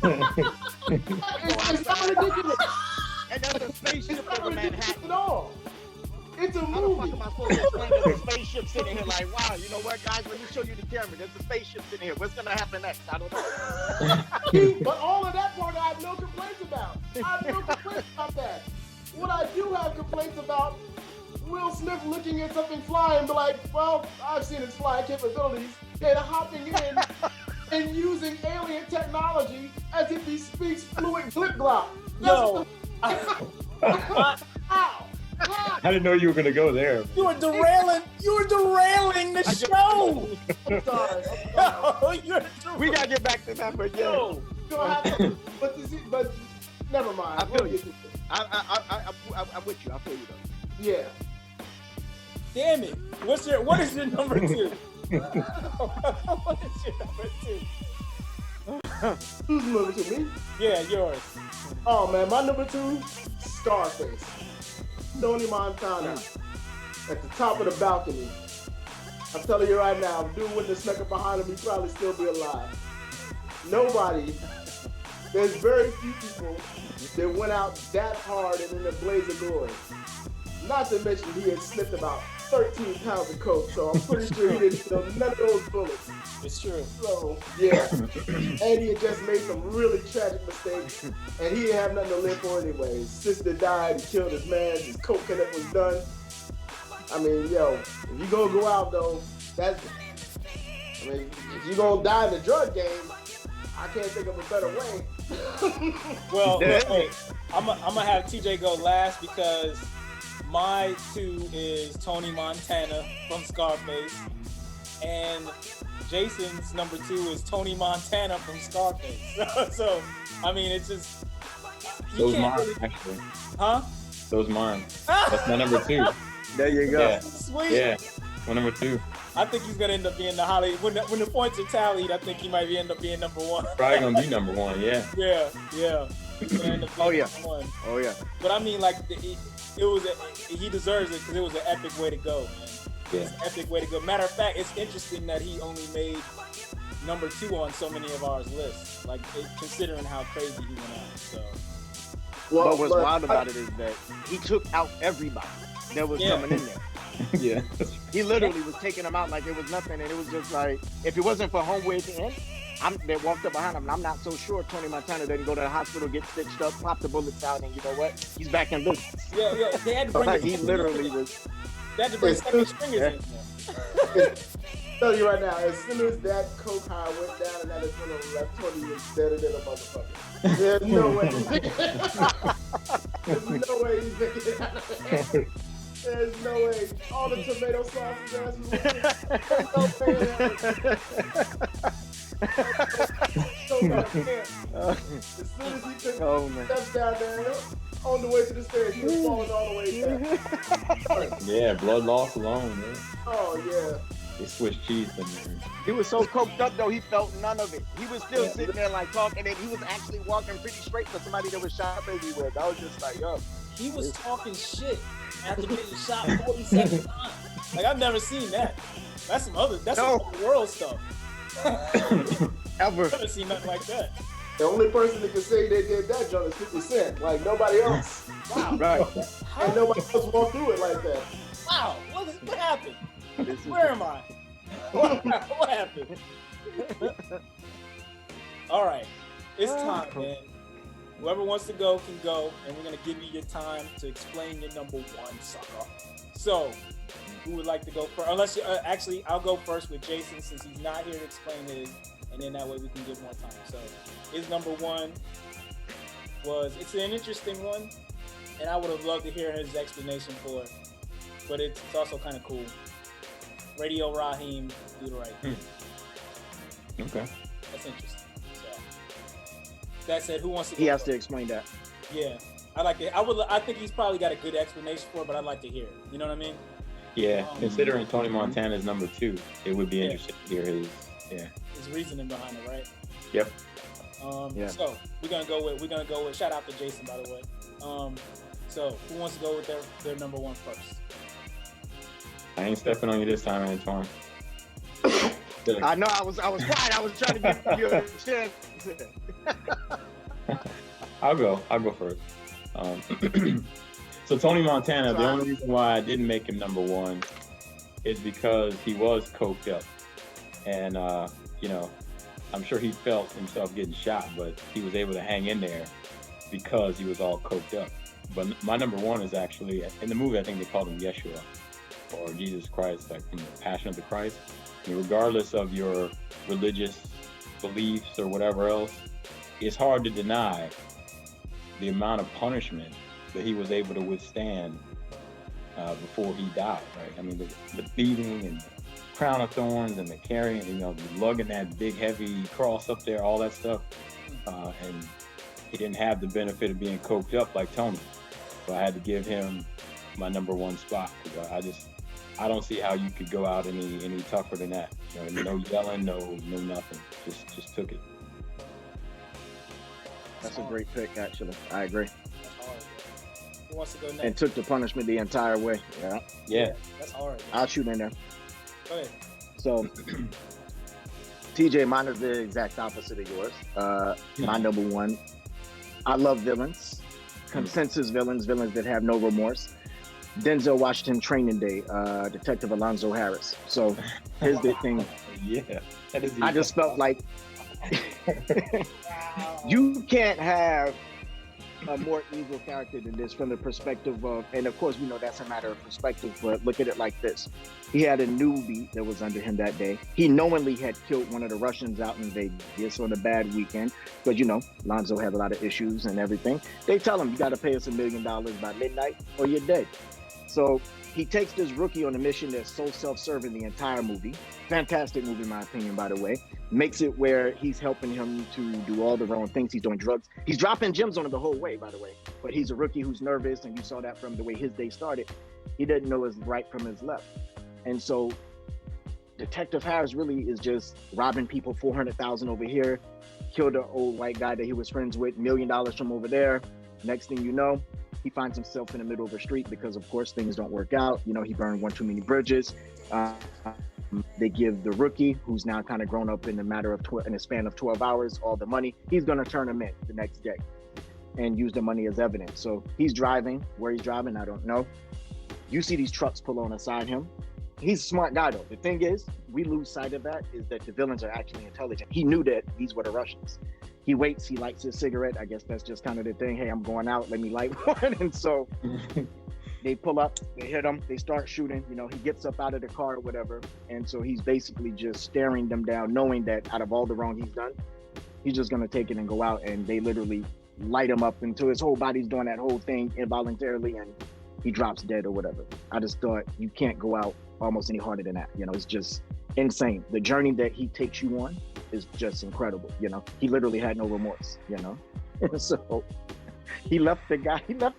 it's not ridiculous. And there's a spaceship over Manhattan. At all. It's a How the fuck movie. am I supposed to explain there's a spaceship sitting here like, wow, you know what, guys? Let me show you the camera. There's a spaceship sitting here. What's going to happen next? I don't know. But all of that part I have no complaints about. I have no complaints about that. What I do have complaints about, Will Smith looking at something flying and be like, well, I've seen its flying capabilities, and hopping in and using alien technology as if he speaks fluent glip-glop. Yo. How? I didn't know you were gonna go there. You were derailing the show. I'm sorry. We got to get back to that, but yeah. Yo. But never mind. I feel you. I'm with you. I feel you, though. Yeah. Damn it. What is your number 2? What is your number 2? Who's number 2? Me? Yeah, yours. Oh man, my number 2, Scarface. Tony Montana at the top of the balcony. I'm telling you right now, if dude wouldn't have snuck up behind him, he'd probably still be alive. There's very few people that went out that hard and in a blaze of glory. Not to mention he had sniffed about 13 pounds of coke, so I'm pretty sure he didn't feel none of those bullets. It's true. So, yeah. And he had just made some really tragic mistakes, and he didn't have nothing to live for anyway. His sister died, he killed his man, his coke connect was done. I mean, yo, if you gonna go out though, if you gonna die in the drug game, I can't think of a better way. Well, hey, I'm gonna have TJ go last because my 2 is Tony Montana from Scarface, and Jason's number 2 is Tony Montana from Scarface. So, I mean, it's just Those mine, actually. Huh? Those mine. That's my number 2. There you go. Yeah. Sweet. Yeah, my number 2. I think he's gonna end up being the when the points are tallied. I think he might end up being number 1. Probably gonna be number 1. Yeah. Yeah. He's gonna end up being Oh yeah. number 1. Oh yeah. But I mean, like, he deserves it because it was an epic way to go, man. Yeah. It's an epic way to go. Matter of fact, it's interesting that he only made number 2 on so many of our lists, like considering how crazy he went out. So. But what's wild about it is that he took out everybody that was coming in there. Yeah. He literally was taking them out like it was nothing, and it was just like, if it wasn't for Homeway at the end, they walked up behind him, and I'm not so sure Tony Montana didn't go to the hospital, get stitched up, pop the bullets out, and you know what? He's back in business. Yeah, they had to bring He literally was. They had to bring second stringers in there. Tell you right now, as soon as that coke high went down and that adrenaline left, Tony was deader than a motherfucker. There's no way. There's no way he's making it out of there. There's no way. All the tomato sauce his ass was there's no way in As soon as he took steps down there, on the way to the stairs, he was falling all the way down. Yeah, blood loss alone, man. Oh, yeah. They switched cheese in there. He was so coked up though, he felt none of it. He was still sitting there like talking, and he was actually walking pretty straight for somebody that was shot baby with. I was just like, yo. He was talking shit after getting shot 47 times. Like, I've never seen that. That's some other world stuff. Ever. I've never seen nothing like that. The only person that can say they did that joint is 50 Cent. Like, nobody else. Wow. Right. And nobody else walked through it like that. Wow. What happened? Where am I? What happened? All right. It's time, man. Whoever wants to go can go, and we're going to give you your time to explain your number 1, sucker. So, who would like to go first? Unless actually, I'll go first with Jason since he's not here to explain his, and then that way we can give more time. So, his number 1 it's an interesting one, and I would have loved to hear his explanation for it, but it's also kind of cool. Radio Raheem, Do the Right Thing. Okay. That's interesting. So, that said, who wants to go He has first? to explain that. Yeah. I like it. I think he's probably got a good explanation for it, but I'd like to hear it. You know what I mean? Yeah, considering Tony Montana's number 2, it would be interesting to hear his reasoning behind it, right? Yep. So we're gonna go with shout out to Jason, by the way. So who wants to go with their number 1 first? I ain't stepping on you this time, Antoine. I know I was quiet. I was trying to give you a chance. I'll go first. So Tony Montana, the only reason why I didn't make him number 1 is because he was coked up. And, I'm sure he felt himself getting shot, but he was able to hang in there because he was all coked up. But my number 1 is actually, in the movie, I think they called him Yeshua, or Jesus Christ, like from the Passion of the Christ. I mean, regardless of your religious beliefs or whatever else, it's hard to deny the amount of punishment that he was able to withstand before he died, right? I mean, the beating and the crown of thorns and the carrying, lugging that big, heavy cross up there, all that stuff. And he didn't have the benefit of being coked up like Tony. So I had to give him my number 1 spot because I don't see how you could go out any tougher than that. No yelling, no nothing. Just took it. That's a great pick, actually. I agree. That's hard. Who wants to go next? And took the punishment the entire way. Yeah. That's hard. I'll shoot in there. Go ahead. So, TJ, mine is the exact opposite of yours. My number 1. I love villains. Consensus villains that have no remorse. Denzel Washington Training Day, Detective Alonzo Harris. So here's the thing. Yeah. I just felt like you can't have a more evil character than this from the perspective of, and of course we know that's a matter of perspective, but look at it like this. He had a newbie that was under him that day. He knowingly had killed one of the Russians out in Vegas on a bad weekend, because Lonzo had a lot of issues and everything. They tell him, you got to pay us $1 million by midnight or you're dead. So he takes this rookie on a mission that's so self-serving the entire movie. Fantastic movie, in my opinion, by the way. Makes it where he's helping him to do all the wrong things. He's doing drugs. He's dropping gems on him the whole way, by the way. But he's a rookie who's nervous, and you saw that from the way his day started. He didn't know his right from his left. And so Detective Harris really is just robbing people, $400,000 over here, killed an old white guy that he was friends with, $1 million from over there. Next thing you know, he finds himself in the middle of a street because, of course, things don't work out. He burned one too many bridges. They give the rookie, who's now kind of grown up in a span of 12 hours, all the money. He's going to turn him in the next day and use the money as evidence. So he's driving. Where he's driving, I don't know. You see these trucks pull on beside him. He's a smart guy, though. The thing is, we lose sight of that, is that the villains are actually intelligent. He knew that these were the Russians. He waits, he lights his cigarette. I guess that's just kind of the thing. Hey, I'm going out, let me light one. And so they pull up, they hit him, they start shooting. He gets up out of the car or whatever. And so he's basically just staring them down, knowing that out of all the wrong he's done, he's just going to take it and go out. And they literally light him up until his whole body's doing that whole thing involuntarily, and he drops dead or whatever. I just thought you can't go out almost any harder than that. It's just insane. The journey that he takes you on is just incredible. He literally had no remorse. So he left the guy. He left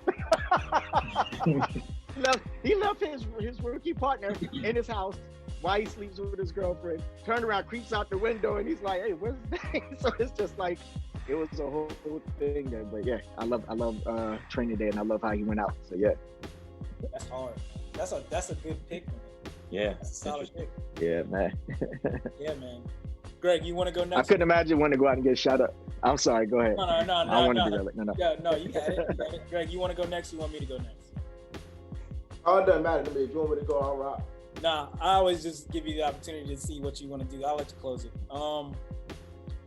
his rookie partner in his house while he sleeps with his girlfriend. Turned around, creeps out the window, and he's like, "Hey, what's that?" So it's just like, it was a whole thing there. But yeah, I love Training Day, and I love how he went out. So yeah, that's hard. That's a good pick, man. Yeah, that's a solid pick. Yeah, man. Yeah, man. Greg, you want to go next? I couldn't imagine wanting to go out and get shot up. I'm sorry. Go ahead. No. I want to be there. No. Yeah, no, you got it. Greg, you want to go next? You want me to go next? Oh, it doesn't matter to me. If you want me to go, I'll rock. Nah, I always just give you the opportunity to see what you want to do. I'll let you close it.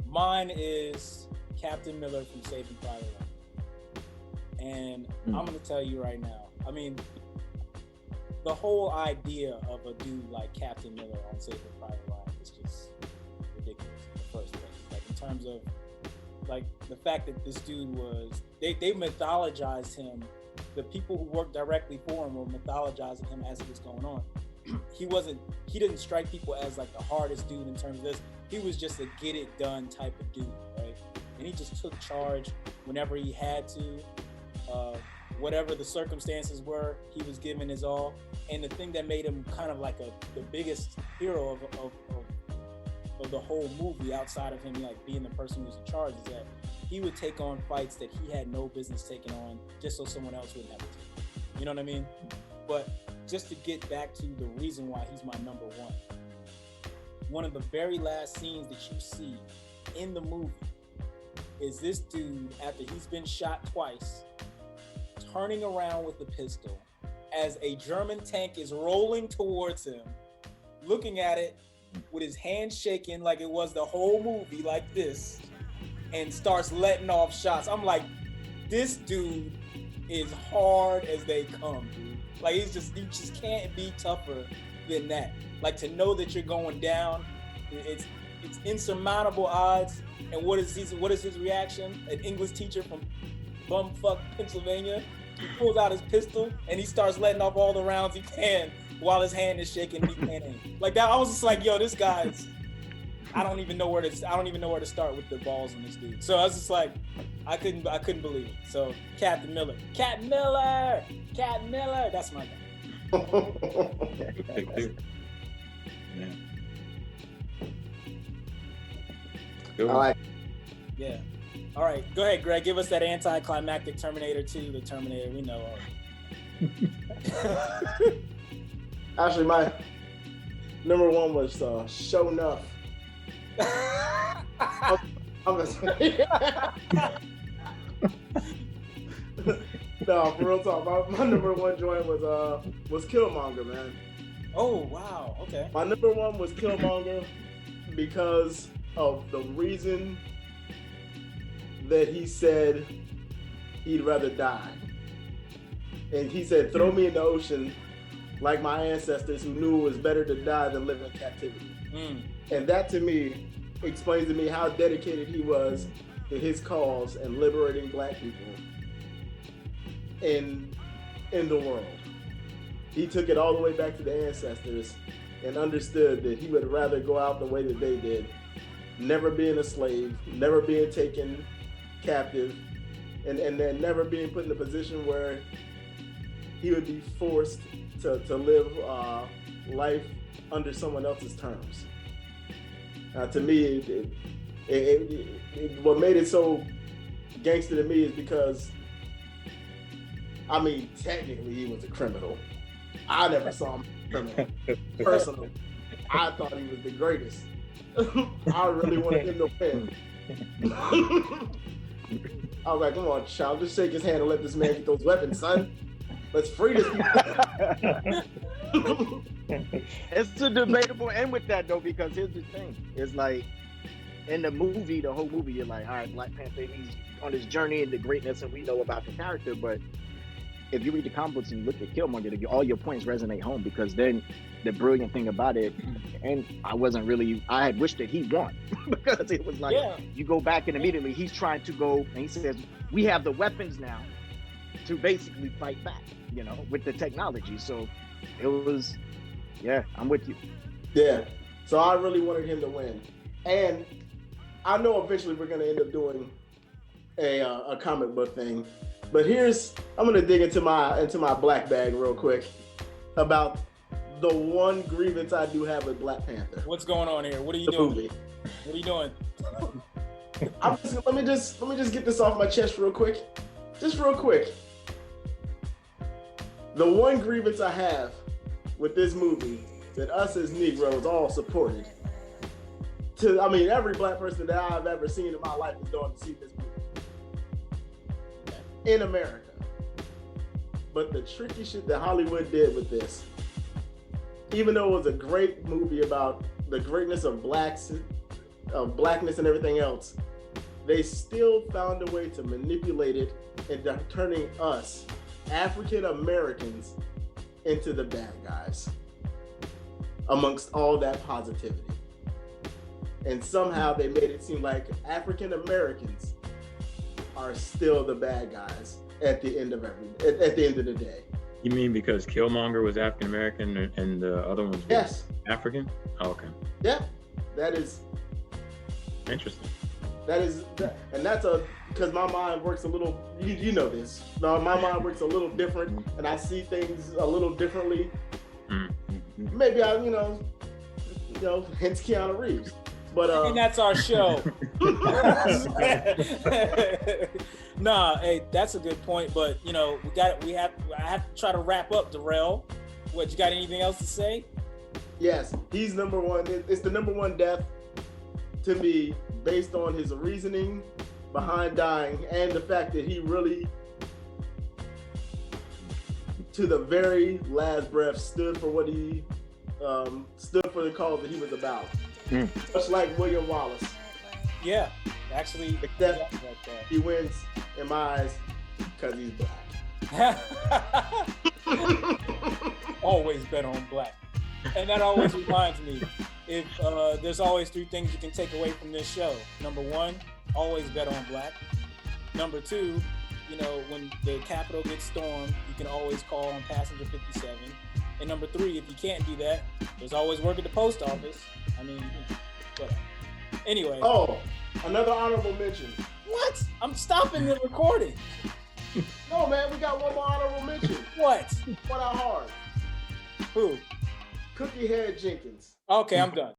Mine is Captain Miller from Saving Private Ryan. And I'm going to tell you right now, I mean, the whole idea of a dude like Captain Miller on Saving Private Ryan is just ridiculous in the first place. Like, in terms of, like, the fact that this dude was, they mythologized him. The people who worked directly for him were mythologizing him as it was going on. He didn't strike people as like the hardest dude in terms of this. He was just a get it done type of dude, right? And he just took charge whenever he had to. whatever the circumstances were, he was giving his all. And the thing that made him kind of like the biggest hero of the whole movie, outside of him like being the person who's in charge, is that he would take on fights that he had no business taking on just so someone else wouldn't have to take. You know what I mean? But just to get back to the reason why he's my number one of the very last scenes that you see in the movie is this dude, after he's been shot twice, turning around with the pistol as a German tank is rolling towards him, looking at it with his hands shaking like it was the whole movie, like this, and starts letting off shots. I'm like, this dude is hard as they come, dude. Like, he just can't be tougher than that. Like, to know that you're going down, it's insurmountable odds. And what is his reaction? An English teacher from bumfuck Pennsylvania. He pulls out his pistol and he starts letting off all the rounds he can while his hand is shaking and he can't aim. Like that, I was just like, yo, this guy's. I don't even know where to start with the balls on this dude. So I was just like, I couldn't believe it. So Captain Miller, that's my guy. Yeah. I like. Yeah. All right, go ahead, Greg. Give us that anticlimactic Terminator 2, the Terminator we know of. Actually, my number one was Show Enough. I'm gonna say. No, for real talk. My number one joint was Killmonger, man. Oh wow, okay. My number one was Killmonger because of the reason that he said he'd rather die. And he said, throw me in the ocean like my ancestors who knew it was better to die than live in captivity. And that to me explains to me how dedicated he was to his cause and liberating Black people in the world. He took it all the way back to the ancestors and understood that he would rather go out the way that they did, never being a slave, never being taken captive, and then never being put in a position where he would be forced to live life under someone else's terms. To me, what made it so gangster to me is because, I mean, technically he was a criminal. I never saw him as a criminal. Personally, I thought he was the greatest. I really wanted him to win. I was like, come on, child, just shake his hand and let this man get those weapons, son. Let's free this people. It's a debatable end with that though, because here's the thing. It's like in the movie, the whole movie, you're like, all right, Black Panther, he's on his journey into greatness and we know about the character, but if you read the comic books and you look at Killmonger, all your points resonate home, because then the brilliant thing about it, and I had wished that he won because it was like, you go back and immediately he's trying to go and he says, we have the weapons now to basically fight back, with the technology. So it was, I'm with you. Yeah. So I really wanted him to win. And I know eventually we're going to end up doing a comic book thing. But I'm going to dig into my black bag real quick about the one grievance I do have with Black Panther. What's going on here? What are you doing? Movie. What are you doing? Let me just get this off my chest real quick. Just real quick. The one grievance I have with this movie that us as Negroes all supported. Every Black person that I've ever seen in my life is going to see this movie. In America. But the tricky shit that Hollywood did with this, even though it was a great movie about the greatness of blackness and everything else, they still found a way to manipulate it into turning us, African Americans, into the bad guys amongst all that positivity. And somehow they made it seem like African Americans are still the bad guys at the end of the day. You mean because Killmonger was African American and the other one was African? Oh, okay. Yeah, that is interesting. and that's because my mind works a little. You know this. No, my mind works a little different, and I see things a little differently. Maybe hence Keanu Reeves. But and that's our show. Nah, hey, that's a good point. But I have to try to wrap up, Darrell. What, you got anything else to say? Yes, he's number one. It's the number one death to me, based on his reasoning behind dying and the fact that he really, to the very last breath, stood for what he stood for, the cause that he was about. Much like William Wallace. Yeah, actually, except he wins in my eyes because he's black. Always bet on black. And that always reminds me, if there's always 3 things you can take away from this show. Number 1, always bet on black. Number 2, when the Capitol gets stormed, you can always call on passenger 57. And number 3, if you can't do that, there's always work at the post office. I mean, whatever. Anyway. Oh, another honorable mention. What? I'm stopping the recording. No, man, we got one more honorable mention. What? One out hard. Who? Cookie Head Jenkins. Okay, I'm done.